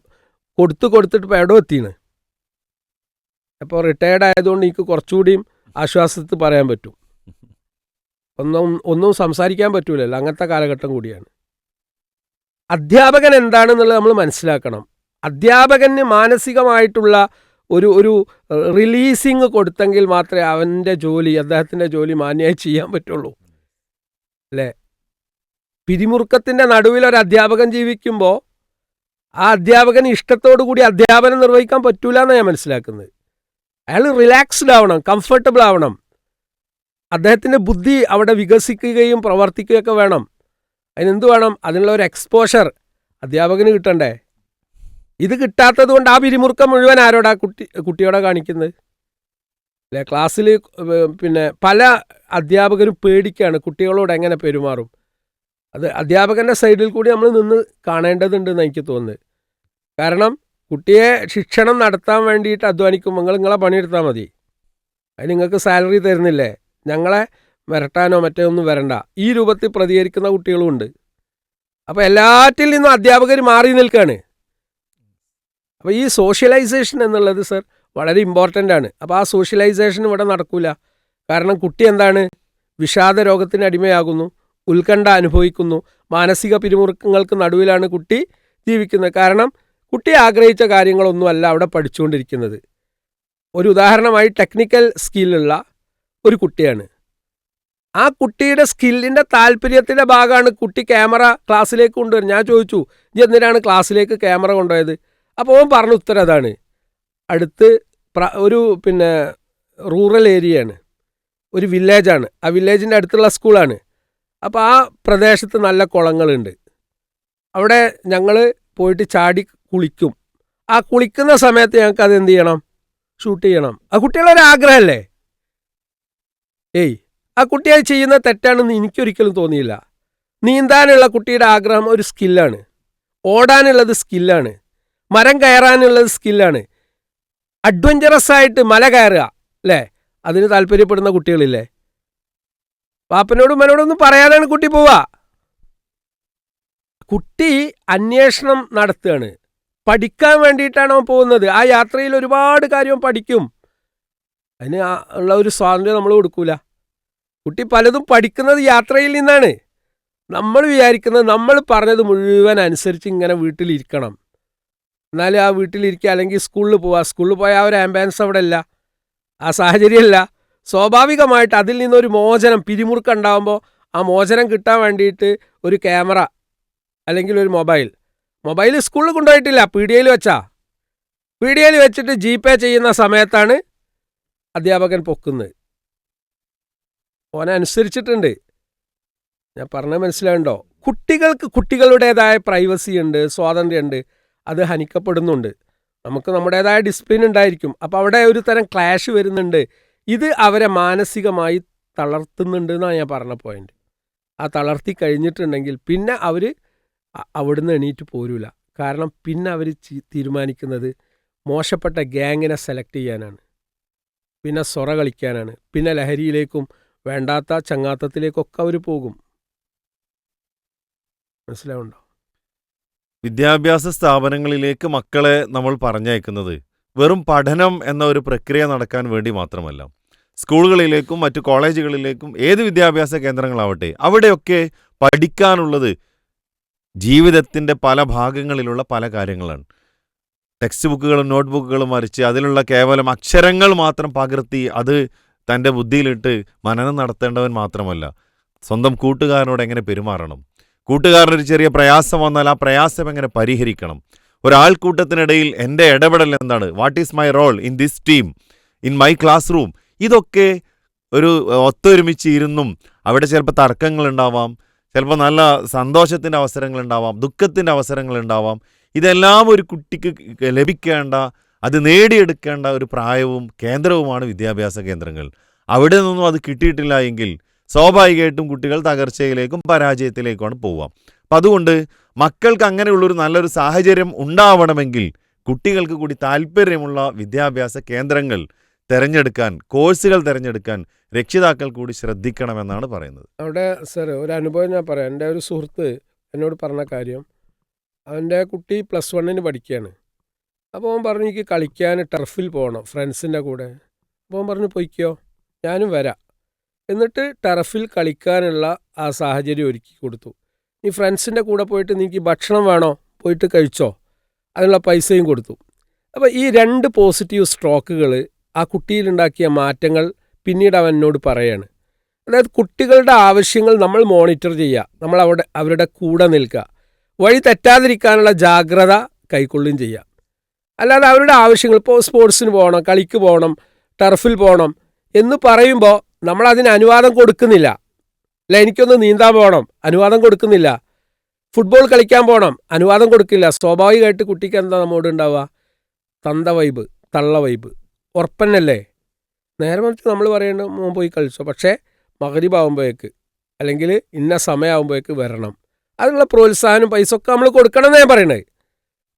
കൊടുത്തിട്ട് ഇപ്പോൾ എവിടെ എത്തിയാണ്. അപ്പോൾ റിട്ടയർഡ് ആയതുകൊണ്ട് എനിക്ക് കുറച്ചുകൂടിയും ആശ്വാസത്തിൽ പറയാൻ പറ്റും. ഒന്നും സംസാരിക്കാൻ പറ്റൂലല്ലോ, അങ്ങനത്തെ കാലഘട്ടം കൂടിയാണ്. അധ്യാപകൻ എന്താണെന്നുള്ളത് നമ്മൾ മനസ്സിലാക്കണം. അധ്യാപകന് മാനസികമായിട്ടുള്ള ഒരു റിലീസിങ് കൊടുത്തെങ്കിൽ മാത്രമേ അദ്ദേഹത്തിൻ്റെ ജോലി മാന്യമായി ചെയ്യാൻ പറ്റുള്ളൂ അല്ലേ. പിരിമുറുക്കത്തിൻ്റെ നടുവിൽ ഒരു അധ്യാപകൻ ജീവിക്കുമ്പോൾ ആ അധ്യാപകന് ഇഷ്ടത്തോടു കൂടി അധ്യാപനം നിർവഹിക്കാൻ പറ്റൂല എന്നാണ് ഞാൻ മനസ്സിലാക്കുന്നത്. അയാൾ റിലാക്സ്ഡ് ആവണം, കംഫർട്ടബിൾ ആവണം. അദ്ദേഹത്തിൻ്റെ ബുദ്ധി അവിടെ വികസിക്കുകയും പ്രവർത്തിക്കുകയൊക്കെ വേണം. അതിനെന്ത് വേണം? അതിനുള്ള ഒരു എക്സ്പോഷർ അധ്യാപകന് കിട്ടണ്ടേ. ഇത് കിട്ടാത്തത് കൊണ്ട് ആ പിരിമുറുക്കം മുഴുവൻ ആരോടാ കുട്ടിയോടെ കാണിക്കുന്നത് അല്ലേ. ക്ലാസ്സിൽ പിന്നെ പല അധ്യാപകരും പേടിക്കുകയാണ് കുട്ടികളോട് എങ്ങനെ പെരുമാറും. അത് അധ്യാപകൻ്റെ സൈഡിൽ കൂടി നമ്മൾ നിന്ന് കാണേണ്ടതുണ്ടെന്ന് എനിക്ക് തോന്നുന്നത്. കാരണം കുട്ടിയെ ശിക്ഷണം നടത്താൻ വേണ്ടിയിട്ട് അധ്വാനിക്കുമ്പോൾ നിങ്ങളെ പണിയെടുത്താൽ മതി, അതിന് നിങ്ങൾക്ക് സാലറി തരുന്നില്ലേ, ഞങ്ങളെ വരട്ടാനോ മറ്റോ ഒന്നും വരണ്ട, ഈ രൂപത്തിൽ പ്രതികരിക്കുന്ന കുട്ടികളുമുണ്ട്. അപ്പോൾ എല്ലാറ്റിൽ നിന്നും അധ്യാപകർ മാറി നിൽക്കുകയാണ്. അപ്പോൾ ഈ സോഷ്യലൈസേഷൻ എന്നുള്ളത് സർ വളരെ ഇമ്പോർട്ടൻ്റ് ആണ്. അപ്പോൾ ആ സോഷ്യലൈസേഷൻ ഇവിടെ നടക്കില്ല. കാരണം കുട്ടി എന്താണ്, വിഷാദ രോഗത്തിന് അടിമയാകുന്നു, ഉത്കണ്ഠ അനുഭവിക്കുന്നു, മാനസിക പിരിമുറുക്കങ്ങൾക്ക് നടുവിലാണ് കുട്ടി ജീവിക്കുന്നത്. കാരണം കുട്ടി ആഗ്രഹിച്ച കാര്യങ്ങളൊന്നുമല്ല അവിടെ പഠിച്ചുകൊണ്ടിരിക്കുന്നത്. ഒരു ഉദാഹരണമായി ടെക്നിക്കൽ സ്കില്ലുള്ള ഒരു കുട്ടിയാണ്. ആ കുട്ടിയുടെ സ്കില്ലിൻ്റെ താല്പര്യത്തിൻ്റെ ഭാഗമാണ് കുട്ടി ക്യാമറ ക്ലാസ്സിലേക്ക് കൊണ്ടുവരുന്നത്. ഞാൻ ചോദിച്ചു, ഇനി എന്തിനാണ് ക്ലാസ്സിലേക്ക് ക്യാമറ കൊണ്ടുപോയത്? അപ്പോൾ അവൻ പറഞ്ഞ ഉത്തരം അതാണ്. അടുത്ത് ഒരു റൂറൽ ഏരിയയാണ്, ഒരു വില്ലേജാണ്, ആ വില്ലേജിൻ്റെ അടുത്തുള്ള സ്കൂളാണ്. അപ്പോൾ ആ പ്രദേശത്ത് നല്ല കുളങ്ങളുണ്ട്. അവിടെ ഞങ്ങൾ പോയിട്ട് ചാടി കുളിക്കും. ആ കുളിക്കുന്ന സമയത്ത് ഞങ്ങൾക്ക് അത് എന്ത് ചെയ്യണം, ഷൂട്ട് ചെയ്യണം. ആ കുട്ടികളൊരു ആഗ്രഹമല്ലേ. ആ കുട്ടി അത് ചെയ്യുന്ന തെറ്റാണെന്ന് എനിക്കൊരിക്കലും തോന്നിയില്ല. നീന്താനുള്ള കുട്ടിയുടെ ആഗ്രഹം ഒരു സ്കില്ലാണ്, ഓടാനുള്ളത് സ്കില്ലാണ്, മരം കയറാനുള്ളത് സ്കില്ലാണ്. അഡ്വഞ്ചറസ് ആയിട്ട് മല കയറുക അല്ലേ, അതിന് താല്പര്യപ്പെടുന്ന കുട്ടികളില്ലേ. പാപ്പനോടും ഉമ്മനോടൊന്നും പറയാനാണ് കുട്ടി പോവുക. കുട്ടി അന്വേഷണം നടത്തുകയാണ്, പഠിക്കാൻ വേണ്ടിയിട്ടാണ് അവൻ പോകുന്നത്. ആ യാത്രയിൽ ഒരുപാട് കാര്യം പഠിക്കും. അതിന് ഉള്ള ഒരു സ്വാതന്ത്ര്യം നമ്മൾ കൊടുക്കൂല. കുട്ടി പലതും പഠിക്കുന്നത് യാത്രയിൽ നിന്നാണ്. നമ്മൾ വിചാരിക്കുന്നത് നമ്മൾ പറഞ്ഞത് മുഴുവൻ അനുസരിച്ച് ഇങ്ങനെ വീട്ടിലിരിക്കണം, എന്നാലും ആ വീട്ടിലിരിക്കുക, അല്ലെങ്കിൽ സ്കൂളിൽ പോവുക. സ്കൂളിൽ പോയാൽ ആ ഒരു ആംബുലൻസ് അവിടെ ഇല്ല, ആ സാഹചര്യമല്ല. സ്വാഭാവികമായിട്ട് അതിൽ നിന്നൊരു മോചനം, പിരിമുറുക്കുണ്ടാകുമ്പോൾ ആ മോചനം കിട്ടാൻ വേണ്ടിയിട്ട് ഒരു ക്യാമറ അല്ലെങ്കിൽ ഒരു മൊബൈൽ സ്കൂളിൽ കൊണ്ടുപോയിട്ടില്ല, പീഡിയയിൽ വെച്ചാ. പീഡിയയിൽ വെച്ചിട്ട് GPay ചെയ്യുന്ന സമയത്താണ് അധ്യാപകൻ പൊക്കുന്നത്. ഓനനുസരിച്ചിട്ടുണ്ട്. ഞാൻ പറഞ്ഞത് മനസ്സിലാവുണ്ടോ? കുട്ടികൾക്ക് കുട്ടികളുടേതായ പ്രൈവസി ഉണ്ട്, സ്വാതന്ത്ര്യമുണ്ട്, അത് ഹനിക്കപ്പെടുന്നുണ്ട്. നമുക്ക് നമ്മുടേതായ ഡിസിപ്ലിൻ ഉണ്ടായിരിക്കും. അപ്പോൾ അവിടെ ഒരു തരം ക്ലാഷ് വരുന്നുണ്ട്. ഇത് അവരെ മാനസികമായി തളർത്തുന്നുണ്ട് എന്നാണ് ഞാൻ പറഞ്ഞ പോയിന്റ്. ആ തളർത്തി കഴിഞ്ഞിട്ടുണ്ടെങ്കിൽ പിന്നെ അവർ അവിടുന്ന് എണീറ്റ് പോരൂല. കാരണം പിന്നെ അവർ തീരുമാനിക്കുന്നത് മോശപ്പെട്ട ഗ്യാങ്ങിനെ സെലക്ട് ചെയ്യാനാണ്, പിന്നെ സൊറ കളിക്കാനാണ്, പിന്നെ ലഹരിയിലേക്കും വേണ്ടാത്ത ചങ്ങാത്തത്തിലേക്കൊക്കെ അവർ പോകും. മനസ്സിലാവുണ്ടോ? വിദ്യാഭ്യാസ സ്ഥാപനങ്ങളിലേക്ക് മക്കളെ നമ്മൾ പറഞ്ഞയക്കുന്നത് വെറും പഠനം എന്ന ഒരു പ്രക്രിയ നടക്കാൻ വേണ്ടി മാത്രമല്ല. സ്കൂളുകളിലേക്കും മറ്റു കോളേജുകളിലേക്കും ഏത് വിദ്യാഭ്യാസ കേന്ദ്രങ്ങളാവട്ടെ, അവിടെയൊക്കെ പഠിക്കാനുള്ളത് ജീവിതത്തിൻ്റെ പല ഭാഗങ്ങളിലുള്ള പല കാര്യങ്ങളാണ്. ടെക്സ്റ്റ് ബുക്കുകളും നോട്ട് ബുക്കുകളും മറിച്ച് അതിലുള്ള കേവലം അക്ഷരങ്ങൾ മാത്രം പകർത്തി അത് തൻ്റെ ബുദ്ധിയിലിട്ട് മനനം നടത്തേണ്ടവൻ മാത്രമല്ല, സ്വന്തം കൂട്ടുകാരനോട് എങ്ങനെ പെരുമാറണം, കൂട്ടുകാരനൊരു ചെറിയ പ്രയാസം വന്നാൽ ആ പ്രയാസം എങ്ങനെ പരിഹരിക്കണം, ഒരാൾക്കൂട്ടത്തിനിടയിൽ എൻ്റെ ഇടപെടൽ എന്താണ്, what is my role in this team, in my classroom, ഇതൊക്കെ ഒരു ഒത്തൊരുമിച്ച് ഇരുന്നും അവിടെ ചിലപ്പോൾ തർക്കങ്ങളുണ്ടാവാം, ചിലപ്പോൾ നല്ല സന്തോഷത്തിൻ്റെ അവസരങ്ങളുണ്ടാവാം, ദുഃഖത്തിൻ്റെ അവസരങ്ങളുണ്ടാവാം. ഇതെല്ലാം ഒരു കുട്ടിക്ക് ലഭിക്കേണ്ട, അത് നേടിയെടുക്കേണ്ട ഒരു പ്രായവും കേന്ദ്രവുമാണ് വിദ്യാഭ്യാസ കേന്ദ്രങ്ങൾ. അവിടെ നിന്നും അത് കിട്ടിയിട്ടില്ല എങ്കിൽ സ്വാഭാവികമായിട്ടും കുട്ടികൾ തകർച്ചയിലേക്കും പരാജയത്തിലേക്കുമാണ് പോവുക. അപ്പം അതുകൊണ്ട് മക്കൾക്ക് അങ്ങനെയുള്ളൊരു നല്ലൊരു സാഹചര്യം ഉണ്ടാവണമെങ്കിൽ കുട്ടികൾക്ക് കൂടി താല്പര്യമുള്ള വിദ്യാഭ്യാസ കേന്ദ്രങ്ങൾ തിരഞ്ഞെടുക്കാൻ, കോഴ്സുകൾ തിരഞ്ഞെടുക്കാൻ രക്ഷിതാക്കൾ കൂടി ശ്രദ്ധിക്കണമെന്നാണ് പറയുന്നത്. അവിടെ സാർ ഒരു അനുഭവം ഞാൻ പറയാം. എൻ്റെ ഒരു സുഹൃത്ത് എന്നോട് പറഞ്ഞ കാര്യം, അവൻ്റെ കുട്ടി +1 പഠിക്കുകയാണ്. അപ്പോൾ അവൻ പറഞ്ഞു എനിക്ക് കളിക്കാൻ ടർഫിൽ പോകണം ഫ്രണ്ട്സിൻ്റെ കൂടെ. അപ്പോൾ അവൻ പറഞ്ഞു പൊയ്ക്കോ, ഞാനും വരാം. എന്നിട്ട് ടർഫിൽ കളിക്കാനുള്ള ആ സാഹചര്യം ഒരുക്കി കൊടുത്തു. നീ ഫ്രണ്ട്സിൻ്റെ കൂടെ പോയിട്ട് നീക്ക് ഭക്ഷണം വേണോ, പോയിട്ട് കഴിച്ചോ, അതിനുള്ള പൈസയും കൊടുത്തു. അപ്പോൾ ഈ 2 പോസിറ്റീവ് സ്ട്രോക്കുകൾ ആ കുട്ടിയിലുണ്ടാക്കിയ മാറ്റങ്ങൾ പിന്നീട് അവൻ എന്നോട് പറയാണ്. അതായത് കുട്ടികളുടെ ആവശ്യങ്ങൾ നമ്മൾ മോണിറ്റർ ചെയ്യുക, നമ്മൾ അവരുടെ കൂടെ നിൽക്കുക, വഴി തെറ്റാതിരിക്കാനുള്ള ജാഗ്രത കൈക്കൊള്ളുകയും ചെയ്യുക. അല്ലാതെ അവരുടെ ആവശ്യങ്ങൾ, ഇപ്പോൾ സ്പോർട്സിന് പോകണം, കളിക്ക് പോകണം, ടർഫിൽ പോകണം എന്ന് പറയുമ്പോൾ നമ്മളതിന് അനുവാദം കൊടുക്കുന്നില്ല. അല്ല, എനിക്കൊന്ന് നീന്താൻ പോകണം, അനുവാദം കൊടുക്കുന്നില്ല. ഫുട്ബോൾ കളിക്കാൻ പോകണം, അനുവാദം കൊടുക്കില്ല. സ്വാഭാവികമായിട്ട് കുട്ടിക്ക് എന്താ നമ്മോട് ഉണ്ടാവുക? തന്ത വൈബ്, തള്ള വൈബ്, ഉറപ്പന്നല്ലേ. നേരെ മറിച്ച് നമ്മൾ പറയേണ്ട മോൻ പോയി കളിച്ചോ, പക്ഷേ മഗ്‌രിബ് ആകുമ്പോഴേക്ക് അല്ലെങ്കിൽ ഇന്ന സമയമാകുമ്പോഴേക്ക് വരണം. അതിനുള്ള പ്രോത്സാഹനം പൈസ ഒക്കെ നമ്മൾ കൊടുക്കണം എന്ന് ഞാൻ പറയണത്.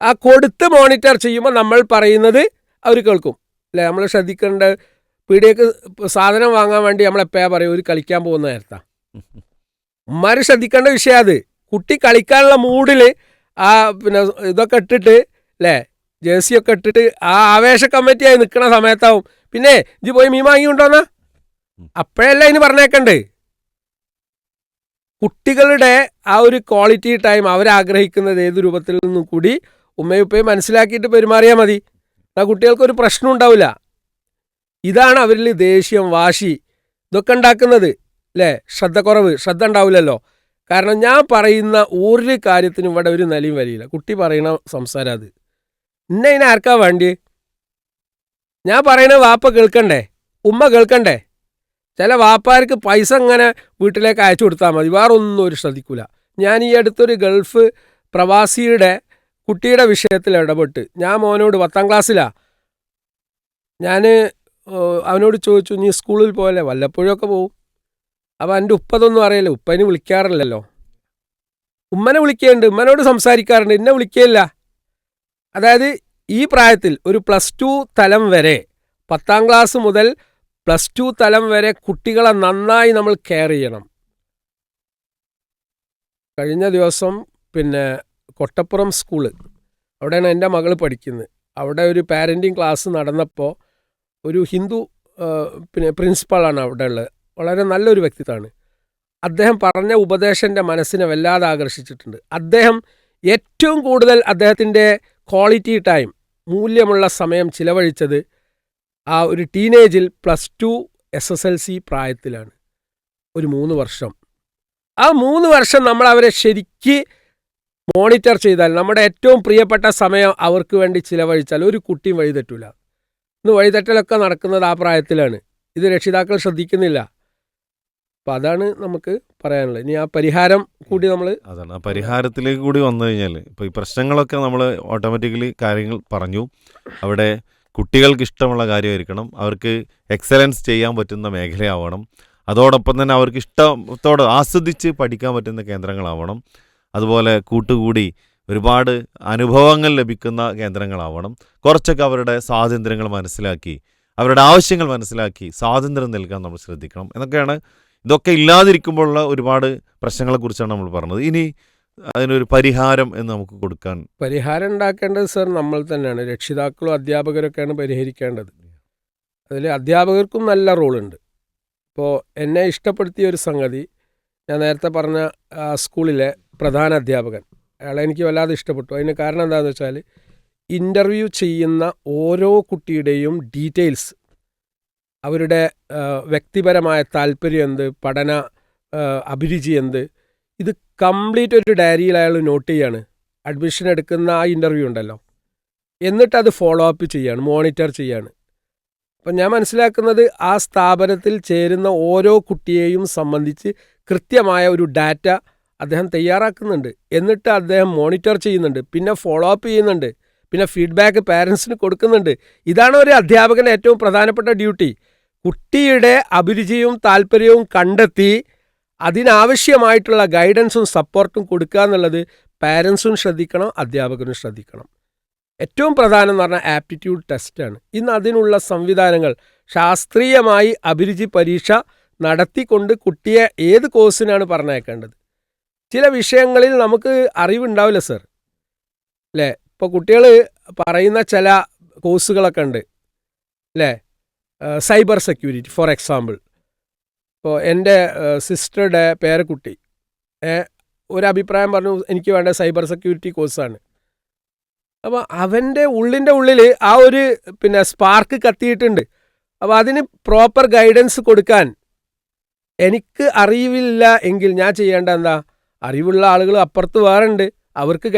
ആ കൊടുത്ത് മോണിറ്റർ ചെയ്യുമ്പോൾ നമ്മൾ പറയുന്നത് അവർ കേൾക്കും അല്ലേ. നമ്മൾ ശ്രദ്ധിക്കേണ്ട, പീടികക്ക് സാധനം വാങ്ങാൻ വേണ്ടി നമ്മളെപ്പോഴാ പറയും, ഒരു കളിക്കാൻ പോകുന്ന നേരത്താണ്. ഉമ്മാർ ശ്രദ്ധിക്കേണ്ട വിഷയം അത്. കുട്ടി കളിക്കാനുള്ള മൂഡിൽ ആ പിന്നെ ഇതൊക്കെ ഇട്ടിട്ട് അല്ലേ, ജേഴ്സിയൊക്കെ ഇട്ടിട്ട് ആ ആവേശ കമ്മിറ്റിയായി നിൽക്കുന്ന സമയത്താവും പിന്നെ ഇജ്ജ് പോയി മീൻ വാങ്ങിക്കൊണ്ടോന്നാ, അപ്പോഴല്ല അതിന് പറഞ്ഞേക്കണ്ടേ. കുട്ടികളുടെ ആ ഒരു ക്വാളിറ്റി ടൈം അവരാഗ്രഹിക്കുന്നത് ഏത് രൂപത്തിൽ നിന്നും കൂടി ഉമ്മയും ഉപ്പയും മനസ്സിലാക്കിയിട്ട് പെരുമാറിയാൽ മതി. ആ കുട്ടികൾക്കൊരു പ്രശ്നം ഉണ്ടാവില്ല. ഇതാണ് അവരിൽ ദേഷ്യം, വാശി ഇതൊക്കെ ഉണ്ടാക്കുന്നത് അല്ലേ. ശ്രദ്ധ ഉണ്ടാവില്ലല്ലോ. കാരണം ഞാൻ പറയുന്ന ഒരു കാര്യത്തിനും ഇവിടെ ഒരു നിലയും വരില്ല. കുട്ടി പറയുന്ന സംസാരം അത് ഇന്ന ആർക്കാ വേണ്ടി? ഞാൻ പറയുന്ന വാപ്പ കേൾക്കണ്ടേ, ഉമ്മ കേൾക്കണ്ടേ. ചില വാപ്പാർക്ക് പൈസ ഇങ്ങനെ വീട്ടിലേക്ക് അയച്ചു കൊടുത്താൽ മതി, വേറെ ഒന്നും ഒരു ശ്രദ്ധിക്കില്ല. ഞാൻ ഈ അടുത്തൊരു ഗൾഫ് പ്രവാസിയുടെ കുട്ടിയുടെ വിഷയത്തിൽ ഇടപെട്ട്, ഞാൻ മോനോട് 10ാം ക്ലാസ്സിലാണ്, ഞാൻ അവനോട് ചോദിച്ചു, നീ സ്കൂളിൽ പോയല്ലേ? വല്ലപ്പോഴൊക്കെ പോവും. അപ്പോൾ എൻ്റെ ഉപ്പതൊന്നും അറിയില്ല, ഉപ്പനെ വിളിക്കാറില്ലല്ലോ. ഉമ്മനെ വിളിക്കുന്നുണ്ട്, ഉമ്മനോട് സംസാരിക്കാറുണ്ട്, എന്നെ വിളിക്കുകയില്ല. അതായത് ഈ പ്രായത്തിൽ ഒരു +2 തലം വരെ, 10ാം ക്ലാസ് മുതൽ +2 തലം വരെ കുട്ടികളെ നന്നായി നമ്മൾ കെയർ ചെയ്യണം. കഴിഞ്ഞ ദിവസം കൊട്ടപ്പുറം സ്കൂള്, അവിടെയാണ് എൻ്റെ മകൾ പഠിക്കുന്നത്. അവിടെ ഒരു പാരൻറ്റിങ് ക്ലാസ് നടന്നപ്പോൾ ഒരു ഹിന്ദു പ്രിൻസിപ്പാളാണ് അവിടെ ഉള്ളത്, വളരെ നല്ലൊരു വ്യക്തിത്വമാണ്. അദ്ദേഹം പറഞ്ഞ ഉപദേശം എൻ്റെ മനസ്സിനെ വല്ലാതെ ആകർഷിച്ചിട്ടുണ്ട്. അദ്ദേഹം ഏറ്റവും കൂടുതൽ അദ്ദേഹത്തിൻ്റെ ക്വാളിറ്റി ടൈം, മൂല്യമുള്ള സമയം ചിലവഴിച്ചത് ആ ഒരു ടീനേജിൽ +2 SSLC പ്രായത്തിലാണ്. ഒരു 3 വർഷം. ആ 3 വർഷം നമ്മൾ അവരെ ശരിക്ക് മോണിറ്റർ ചെയ്താൽ, നമ്മുടെ ഏറ്റവും പ്രിയപ്പെട്ട സമയം അവർക്ക് വേണ്ടി ചിലവഴിച്ചാൽ ഒരു കുട്ടിയും വഴിതെറ്റില്ല. ഇന്ന് വഴിതെറ്റലൊക്കെ നടക്കുന്നത് ആ പ്രായത്തിലാണ്. ഇത് രക്ഷിതാക്കൾ ശ്രദ്ധിക്കുന്നില്ല. അപ്പം അതാണ് നമുക്ക് പറയാനുള്ളത്. ഇനി ആ പരിഹാരം കൂടി നമ്മൾ, അതാണ് ആ പരിഹാരത്തിലേക്ക് കൂടി വന്നു കഴിഞ്ഞാൽ, ഇപ്പോൾ ഈ പ്രശ്നങ്ങളൊക്കെ നമ്മൾ ഓട്ടോമാറ്റിക്കലി കാര്യങ്ങൾ പറഞ്ഞു. അവിടെ കുട്ടികൾക്ക് ഇഷ്ടമുള്ള കാര്യമായിരിക്കണം, അവർക്ക് എക്സലൻസ് ചെയ്യാൻ പറ്റുന്ന മേഖലയാവണം, അതോടൊപ്പം തന്നെ അവർക്ക് ഇഷ്ടത്തോടെ ആസ്വദിച്ച് പഠിക്കാൻ പറ്റുന്ന കേന്ദ്രങ്ങളാവണം, അതുപോലെ കൂട്ടുകൂടി ഒരുപാട് അനുഭവങ്ങൾ ലഭിക്കുന്ന കേന്ദ്രങ്ങളാവണം. കുറച്ചൊക്കെ അവരുടെ സ്വാതന്ത്ര്യങ്ങൾ മനസ്സിലാക്കി, അവരുടെ ആവശ്യങ്ങൾ മനസ്സിലാക്കി സ്വാതന്ത്ര്യം നൽകാൻ നമ്മൾ ശ്രദ്ധിക്കണം എന്നൊക്കെയാണ്. ഇതൊക്കെ ഇല്ലാതിരിക്കുമ്പോഴുള്ള ഒരുപാട് പ്രശ്നങ്ങളെക്കുറിച്ചാണ് നമ്മൾ പറഞ്ഞത്. ഇനി അതിനൊരു പരിഹാരം എന്ന് നമുക്ക് കൊടുക്കാൻ, പരിഹാരം ഉണ്ടാക്കേണ്ടത് സർ നമ്മൾ തന്നെയാണ്. രക്ഷിതാക്കളും അധ്യാപകരൊക്കെയാണ് പരിഹരിക്കേണ്ടത്. അതിൽ അധ്യാപകർക്കും നല്ല റോളുണ്ട്. ഇപ്പോൾ എന്നെ ഇഷ്ടപ്പെടുത്തിയ ഒരു സംഗതി, ഞാൻ നേരത്തെ പറഞ്ഞ സ്കൂളിലെ പ്രധാന അധ്യാപകൻ, അയാളെ എനിക്ക് വല്ലാതെ ഇഷ്ടപ്പെട്ടു. അതിന് കാരണം എന്താണെന്ന് വെച്ചാൽ, ഇൻ്റർവ്യൂ ചെയ്യുന്ന ഓരോ കുട്ടിയുടെയും ഡീറ്റെയിൽസ്, അവരുടെ വ്യക്തിപരമായ താല്പര്യം എന്ത്, പഠന അഭിരുചി എന്ത്, ഇത് കംപ്ലീറ്റ് ഒരു ഡയറിയിൽ അയാൾ നോട്ട് ചെയ്യാണ്. അഡ്മിഷൻ എടുക്കുന്ന ആ ഇൻ്റർവ്യൂ ഉണ്ടല്ലോ, എന്നിട്ടത് ഫോളോ അപ്പ് ചെയ്യാണ്, മോണിറ്റർ ചെയ്യാണ്. അപ്പം ഞാൻ മനസ്സിലാക്കുന്നത്, ആ സ്ഥാപനത്തിൽ ചേരുന്ന ഓരോ കുട്ടിയെയും സംബന്ധിച്ച് കൃത്യമായ ഒരു ഡാറ്റ അദ്ദേഹം തയ്യാറാക്കുന്നുണ്ട്. എന്നിട്ട് അദ്ദേഹം മോണിറ്റർ ചെയ്യുന്നുണ്ട്, പിന്നെ ഫോളോ അപ്പ് ചെയ്യുന്നുണ്ട്, പിന്നെ ഫീഡ്ബാക്ക് പാരൻസിന് കൊടുക്കുന്നുണ്ട്. ഇതാണ് ഒരു അധ്യാപകൻ്റെ ഏറ്റവും പ്രധാനപ്പെട്ട ഡ്യൂട്ടി. കുട്ടിയുടെ അഭിരുചിയും താല്പര്യവും കണ്ടെത്തി അതിനാവശ്യമായിട്ടുള്ള ഗൈഡൻസും സപ്പോർട്ടും കൊടുക്കുക എന്നുള്ളത് പാരൻസും ശ്രദ്ധിക്കണം, അധ്യാപകനും ശ്രദ്ധിക്കണം. ഏറ്റവും പ്രധാനം എന്ന് പറഞ്ഞാൽ ആപ്റ്റിറ്റ്യൂഡ് ടെസ്റ്റാണ്. ഇന്ന് അതിനുള്ള സംവിധാനങ്ങൾ, ശാസ്ത്രീയമായി അഭിരുചി പരീക്ഷ നടത്തിക്കൊണ്ട് കുട്ടിയെ ഏത് കോഴ്സിനാണ് പറഞ്ഞയക്കേണ്ടത്. ചില വിഷയങ്ങളിൽ നമുക്ക് അറിവുണ്ടാവില്ല സർ, അല്ലേ? ഇപ്പോൾ കുട്ടികൾ പറയുന്ന ചില കോഴ്സുകളൊക്കെ ഉണ്ട്, അല്ലേ? Cyber security for example. ഇപ്പോൾ എൻ്റെ സിസ്റ്ററുടെ പേരക്കുട്ടി ഒരഭിപ്രായം പറഞ്ഞു, എനിക്ക് വേണ്ട സൈബർ സെക്യൂരിറ്റി കോഴ്സാണ്. അപ്പോൾ അവൻ്റെ ഉള്ളിൽ ആ ഒരു സ്പാർക്ക് കത്തിയിട്ടുണ്ട്. അപ്പോൾ അതിന് പ്രോപ്പർ ഗൈഡൻസ് കൊടുക്കാൻ എനിക്ക് അറിവില്ല എങ്കിൽ ഞാൻ ചെയ്യേണ്ട എന്താ? അറിവുള്ള ആളുകൾ അപ്പുറത്ത് വേറെ ഉണ്ട്, അവർക്ക്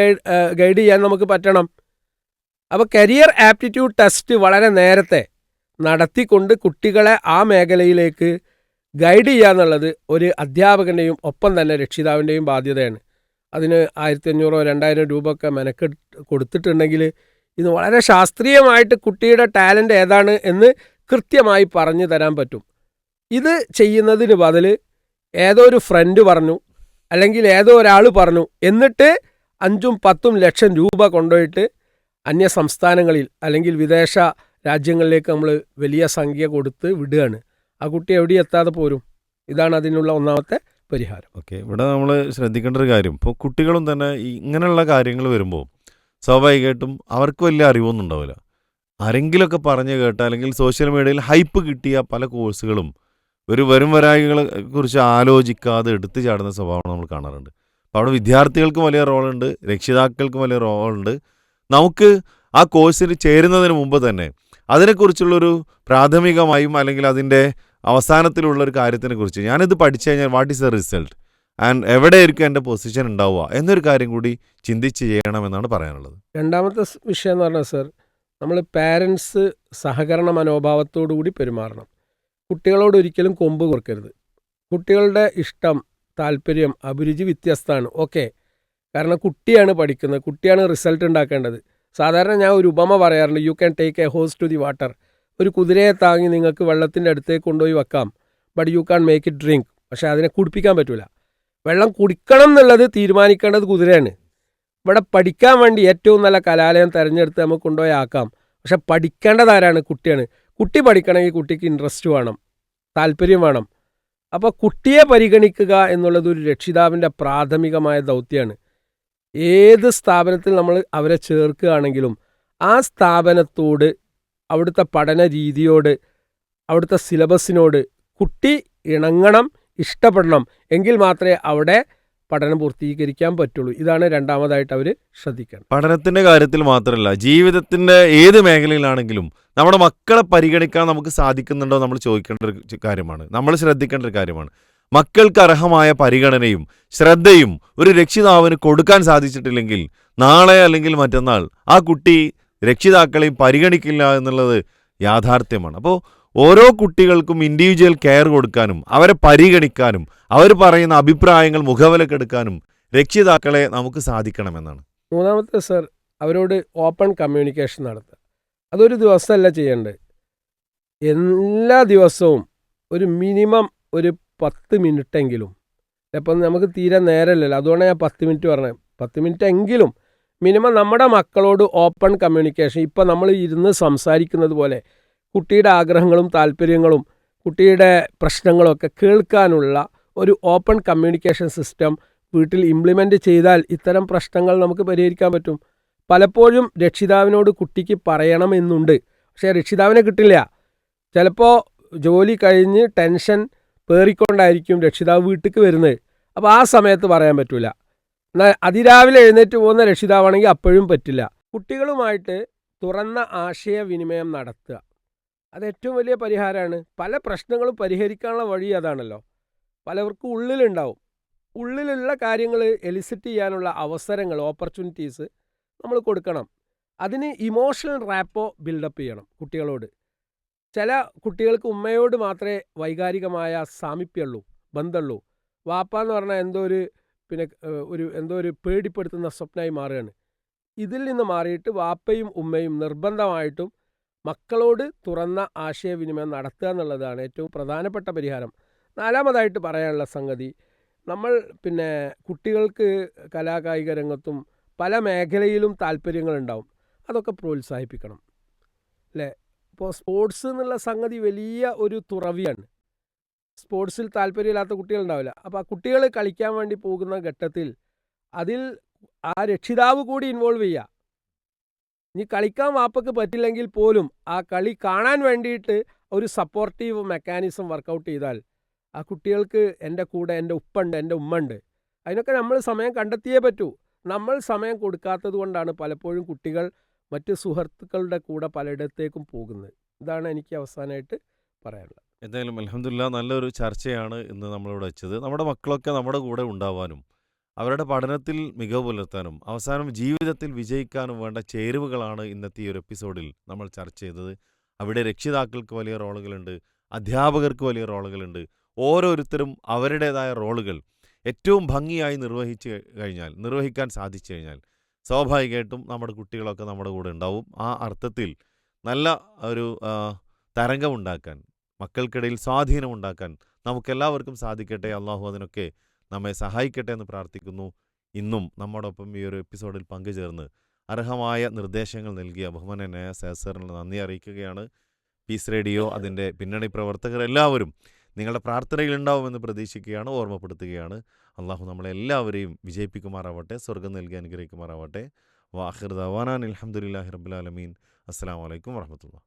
ഗൈഡ് ചെയ്യാൻ നമുക്ക് പറ്റണം. അപ്പോൾ കരിയർ ആപ്റ്റിറ്റ്യൂഡ് ടെസ്റ്റ് വളരെ നേരത്തെ നടത്തിക്കൊണ്ട് കുട്ടികളെ ആ മേഖലയിലേക്ക് ഗൈഡ് ചെയ്യുക എന്നുള്ളത് ഒരു അധ്യാപകൻ്റെയും ഒപ്പം തന്നെ രക്ഷിതാവിൻ്റെയും ബാധ്യതയാണ്. അതിന് 1500-2000 രൂപ ഒക്കെ മെനക്കെട്ട് കൊടുത്തിട്ടുണ്ടെങ്കിൽ ഇത് വളരെ ശാസ്ത്രീയമായിട്ട് കുട്ടിയുടെ ടാലൻ്റ് ഏതാണ് എന്ന് കൃത്യമായി പറഞ്ഞു തരാൻ പറ്റും. ഇത് ചെയ്യുന്നതിന് ബദൽ ഏതോ ഒരു ഫ്രണ്ട് പറഞ്ഞു, അല്ലെങ്കിൽ ഏതോ ഒരാൾ പറഞ്ഞു, എന്നിട്ട് 5-10 ലക്ഷം രൂപ കൊണ്ടുപോയിട്ട് അന്യ സംസ്ഥാനങ്ങളിൽ അല്ലെങ്കിൽ വിദേശ രാജ്യങ്ങളിലേക്ക് നമ്മൾ വലിയ സംഖ്യ കൊടുത്ത് വിടുകയാണ്. ആ കുട്ടി എവിടെ എത്താതെ പോരും. ഇതാണ് അതിനുള്ള ഒന്നാമത്തെ പരിഹാരം. ഓക്കെ, ഇവിടെ നമ്മൾ ശ്രദ്ധിക്കേണ്ട ഒരു കാര്യം, ഇപ്പോൾ കുട്ടികളും തന്നെ ഇങ്ങനെയുള്ള കാര്യങ്ങൾ വരുമ്പോൾ സ്വാഭാവികമായിട്ടും അവർക്ക് വലിയ അറിവൊന്നും ഉണ്ടാവില്ല. ആരെങ്കിലുമൊക്കെ പറഞ്ഞു കേട്ട അല്ലെങ്കിൽ സോഷ്യൽ മീഡിയയിൽ ഹൈപ്പ് കിട്ടിയ പല കോഴ്സുകളും വരും വരായികളെ കുറിച്ച് ആലോചിക്കാതെ എടുത്തു ചാടുന്ന സ്വഭാവം നമ്മൾ കാണാറുണ്ട്. അപ്പോൾ അവിടെ വിദ്യാർത്ഥികൾക്കും വലിയ റോളുണ്ട്, രക്ഷിതാക്കൾക്കും വലിയ റോളുണ്ട്. നമുക്ക് ആ കോഴ്സിൽ ചേരുന്നതിന് മുമ്പ് തന്നെ അതിനെക്കുറിച്ചുള്ളൊരു പ്രാഥമികമായും അല്ലെങ്കിൽ അതിൻ്റെ അവസാനത്തിലുള്ളൊരു കാര്യത്തിനെക്കുറിച്ച്, ഞാനിത് പഠിച്ചു കഴിഞ്ഞാൽ what is the result and എവിടെയായിരിക്കും എൻ്റെ പൊസിഷൻ ഉണ്ടാവുക എന്നൊരു കാര്യം കൂടി ചിന്തിച്ച് ചെയ്യണമെന്നാണ് പറയാനുള്ളത്. രണ്ടാമത്തെ വിഷയം എന്ന് പറഞ്ഞാൽ സർ, നമ്മൾ പാരൻസ് സഹകരണ മനോഭാവത്തോടു കൂടി പെരുമാറണം. കുട്ടികളോട് ഒരിക്കലും കൊമ്പ് കൊടുക്കരുത്. കുട്ടികളുടെ ഇഷ്ടം, താല്പര്യം, അഭിരുചി വ്യത്യസ്തമാണ്. ഓക്കെ, കാരണം കുട്ടിയാണ് പഠിക്കുന്നത്, കുട്ടിയാണ് റിസൾട്ട് ഉണ്ടാക്കേണ്ടത്. സാധാരണ ഞാൻ ഒരു ഉപമ പറയാറുണ്ട്, you can take a horse to the water. ഒരു കുതിരയെ താങ്ങി നിങ്ങൾക്ക് വെള്ളത്തിൻ്റെ അടുത്തേക്ക് കൊണ്ടുപോയി വെക്കാം, but you can make it drink. പക്ഷേ അതിനെ കുടിപ്പിക്കാൻ പറ്റില്ല. വെള്ളം കുടിക്കണം എന്നുള്ളത് തീരുമാനിക്കേണ്ടത് കുതിരയാണ്. ഇവിടെ പഠിക്കാൻ വേണ്ടി ഏറ്റവും നല്ല കലാലയം തിരഞ്ഞെടുത്ത് നമുക്ക് കൊണ്ടുപോയി ആക്കാം. പക്ഷെ പഠിക്കേണ്ടത് ആരാണ്? കുട്ടിയാണ്. കുട്ടി പഠിക്കണമെങ്കിൽ കുട്ടിക്ക് ഇൻട്രസ്റ്റ് വേണം, താല്പര്യം വേണം. അപ്പോൾ കുട്ടിയെ പരിഗണിക്കുക എന്നുള്ളത് ഒരു രക്ഷിതാവിൻ്റെ പ്രാഥമികമായ ദൗത്യമാണ്. ഏത് സ്ഥാപനത്തിൽ നമ്മൾ അവരെ ചേർക്കുകയാണെങ്കിലും ആ സ്ഥാപനത്തോട്, അവിടുത്തെ പഠന രീതിയോട്, അവിടുത്തെ സിലബസിനോട് കുട്ടി ഇണങ്ങണം, ഇഷ്ടപ്പെടണം. എങ്കിൽ മാത്രമേ അവിടെ പഠനം പൂർത്തീകരിക്കാൻ പറ്റുള്ളൂ. ഇതാണ് രണ്ടാമതായിട്ട് അവർ ശ്രദ്ധിക്കണം. പഠനത്തിൻ്റെ കാര്യത്തിൽ മാത്രമല്ല, ജീവിതത്തിൻ്റെ ഏത് മേഖലയിലാണെങ്കിലും നമ്മുടെ മക്കളെ പരിഗണിക്കാൻ നമുക്ക് സാധിക്കുന്നുണ്ടോ നമ്മൾ ചോദിക്കേണ്ട ഒരു കാര്യമാണ്, നമ്മൾ ശ്രദ്ധിക്കേണ്ട ഒരു കാര്യമാണ്. മക്കൾക്ക് അർഹമായ പരിഗണനയും ശ്രദ്ധയും ഒരു രക്ഷിതാവിന് കൊടുക്കാൻ സാധിച്ചിട്ടില്ലെങ്കിൽ നാളെ അല്ലെങ്കിൽ മറ്റന്നാൾ ആ കുട്ടി രക്ഷിതാക്കളെയും പരിഗണിക്കില്ല എന്നുള്ളത് യാഥാർത്ഥ്യമാണ്. അപ്പോൾ ഓരോ കുട്ടികൾക്കും ഇൻഡിവിജ്വൽ കെയർ കൊടുക്കാനും അവരെ പരിഗണിക്കാനും അവർ പറയുന്ന അഭിപ്രായങ്ങൾ മുഖവിലക്കെടുക്കാനും രക്ഷിതാക്കളെ നമുക്ക് സാധിക്കണമെന്നാണ്. മൂന്നാമത്തെ സർ, അവരോട് ഓപ്പൺ കമ്മ്യൂണിക്കേഷൻ നടത്തുക. അതൊരു ദിവസമല്ല ചെയ്യേണ്ടത്, എല്ലാ ദിവസവും ഒരു മിനിമം ഒരു 10 മിനിറ്റെങ്കിലും. ഇപ്പം നമുക്ക് തീരെ നേരമല്ലല്ലോ, അതുകൊണ്ടാണ് ഞാൻ 10 മിനിറ്റ് പറഞ്ഞത്. 10 മിനിറ്റ് എങ്കിലും മിനിമം നമ്മുടെ മക്കളോട് ഓപ്പൺ കമ്മ്യൂണിക്കേഷൻ. ഇപ്പം നമ്മൾ ഇരുന്ന് സംസാരിക്കുന്നത് പോലെ കുട്ടിയുടെ ആഗ്രഹങ്ങളും താല്പര്യങ്ങളും കുട്ടിയുടെ പ്രശ്നങ്ങളൊക്കെ കേൾക്കാനുള്ള ഒരു ഓപ്പൺ കമ്മ്യൂണിക്കേഷൻ സിസ്റ്റം വീട്ടിൽ ഇംപ്ലിമെൻ്റ് ചെയ്താൽ ഇത്തരം പ്രശ്നങ്ങൾ നമുക്ക് പരിഹരിക്കാൻ പറ്റും. പലപ്പോഴും രക്ഷിതാവിനോട് കുട്ടിക്ക് പറയണമെന്നുണ്ട്, പക്ഷേ രക്ഷിതാവിനെ കിട്ടില്ല. ചിലപ്പോൾ ജോലി കഴിഞ്ഞ് ടെൻഷൻ പേറിക്കൊണ്ടായിരിക്കും രക്ഷിതാവ് വീട്ടിലേക്ക് വരുന്നത്. അപ്പോൾ ആ സമയത്ത് പറയാൻ പറ്റില്ല. എന്നാൽ അതിരാവിലെ എഴുന്നേറ്റ് പോകുന്ന രക്ഷിതാവാണെങ്കിൽ അപ്പോഴും പറ്റില്ല. കുട്ടികളുമായിട്ട് തുറന്ന ആശയവിനിമയം നടത്തുക, അത് ഏറ്റവും വലിയ പരിഹാരമാണ്. പല പ്രശ്നങ്ങളും പരിഹരിക്കാനുള്ള വഴി അതാണല്ലോ. പലവർക്കും ഉള്ളിലുണ്ടാവും. ഉള്ളിലുള്ള കാര്യങ്ങൾ എലിസിറ്റ് ചെയ്യാനുള്ള അവസരങ്ങൾ, ഓപ്പർച്യൂണിറ്റീസ് നമ്മൾ കൊടുക്കണം. അതിന് ഇമോഷണൽ റാപ്പോ ബിൽഡപ്പ് ചെയ്യണം കുട്ടികളോട്. ചില കുട്ടികൾക്ക് ഉമ്മയോട് മാത്രമേ വൈകാരികമായ സാമീപ്യമുള്ളൂ, ബന്ധമുള്ളൂ. വാപ്പ എന്ന് പറഞ്ഞാൽ എന്തോ ഒരു പേടിപ്പെടുത്തുന്ന സ്വപ്നമായി മാറുകയാണ്. ഇതിൽ നിന്ന് മാറിയിട്ട് വാപ്പയും ഉമ്മയും നിർബന്ധമായിട്ടും മക്കളോട് തുറന്ന ആശയവിനിമയം നടത്തുക എന്നുള്ളതാണ് ഏറ്റവും പ്രധാനപ്പെട്ട പരിഹാരം. നാലാമതായിട്ട് പറയാനുള്ള സംഗതി, നമ്മൾ കുട്ടികൾക്ക് കലാകായിക രംഗത്തും പല മേഖലയിലും താല്പര്യങ്ങളുണ്ടാവും, അതൊക്കെ പ്രോത്സാഹിപ്പിക്കണം അല്ലേ. ഇപ്പോൾ സ്പോർട്സ് എന്നുള്ള സംഗതി വലിയ ഒരു തുറവിയാണ്. സ്പോർട്സിൽ താല്പര്യമില്ലാത്ത കുട്ടികളുണ്ടാവില്ല. അപ്പോൾ ആ കുട്ടികൾ കളിക്കാൻ വേണ്ടി പോകുന്ന ഘട്ടത്തിൽ അതിൽ ആ രക്ഷിതാവ് കൂടി ഇൻവോൾവ് ചെയ്യുക. ഇനി കളിക്കാൻ വാപ്പക്ക് പറ്റില്ലെങ്കിൽ പോലും ആ കളി കാണാൻ വേണ്ടിയിട്ട് ഒരു സപ്പോർട്ടീവ് മെക്കാനിസം വർക്കൗട്ട് ചെയ്താൽ ആ കുട്ടികൾക്ക് എൻ്റെ കൂടെ എൻ്റെ ഉപ്പുണ്ട്, എൻ്റെ ഉമ്മ ഉണ്ട്. അതിനൊക്കെ നമ്മൾ സമയം കണ്ടെത്തിയേ പറ്റൂ. നമ്മൾ സമയം കൊടുക്കാത്തത് കൊണ്ടാണ് പലപ്പോഴും കുട്ടികൾ മറ്റ് സുഹൃത്തുക്കളുടെ കൂടെ പലയിടത്തേക്കും പോകുന്നത്. ഇതാണ് എനിക്ക് അവസാനമായിട്ട് പറയാനുള്ളത്. എന്തായാലും അൽഹംദുലില്ലാ നല്ലൊരു ചർച്ചയാണ് ഇന്ന് നമ്മളിവിടെ വെച്ചത്. നമ്മുടെ മക്കളൊക്കെ നമ്മുടെ കൂടെ ഉണ്ടാവാനും അവരുടെ പഠനത്തിൽ മികവ് പുലർത്താനും അവസാനം ജീവിതത്തിൽ വിജയിക്കാനും വേണ്ട ചേരുവകളാണ് ഇന്നത്തെ ഈ ഒരു എപ്പിസോഡിൽ നമ്മൾ ചർച്ച ചെയ്തത്. അവിടെ രക്ഷിതാക്കൾക്ക് വലിയ റോളുകളുണ്ട്, അധ്യാപകർക്ക് വലിയ റോളുകളുണ്ട്. ഓരോരുത്തരും അവരുടേതായ റോളുകൾ ഏറ്റവും ഭംഗിയായി നിർവഹിക്കാൻ സാധിച്ചു കഴിഞ്ഞാൽ സ്വാഭാവികമായിട്ടും നമ്മുടെ കുട്ടികളൊക്കെ നമ്മുടെ കൂടെ ഉണ്ടാവും. ആ അർത്ഥത്തിൽ നല്ല ഒരു തരംഗമുണ്ടാക്കാൻ, മക്കൾക്കിടയിൽ സ്വാധീനമുണ്ടാക്കാൻ നമുക്കെല്ലാവർക്കും സാധിക്കട്ടെ. അള്ളാഹു അതിനൊക്കെ നമ്മെ സഹായിക്കട്ടെ എന്ന് പ്രാർത്ഥിക്കുന്നു. ഇന്നും നമ്മോടൊപ്പം ഈ ഒരു എപ്പിസോഡിൽ പങ്കുചേർന്ന് അർഹമായ നിർദ്ദേശങ്ങൾ നൽകിയ ബഹുമാന്യനായ സഹസറിന് നന്ദി അറിയിക്കുകയാണ്. പീസ് റേഡിയോ, അതിൻ്റെ പിന്നണി പ്രവർത്തകർ എല്ലാവരും നിങ്ങളുടെ പ്രാർത്ഥനയിലുണ്ടാവുമെന്ന് പ്രതീക്ഷിക്കുകയാണ്, ഓർമ്മപ്പെടുത്തുകയാണ്. അള്ളാഹു നമ്മളെല്ലാവരെയും വിജയിപ്പിക്കുമാറാവട്ടെ, സ്വർഗ്ഗം നൽകി അനുഗ്രഹിക്കുമാറാവട്ടെ. വാഹിർ ദവാനാൻ അൽഹംദുലില്ലാഹി റബ്ബിൽ ആലമീൻ. അസ്സലാമു അലൈക്കും വറഹ്മത്തുള്ളാഹി.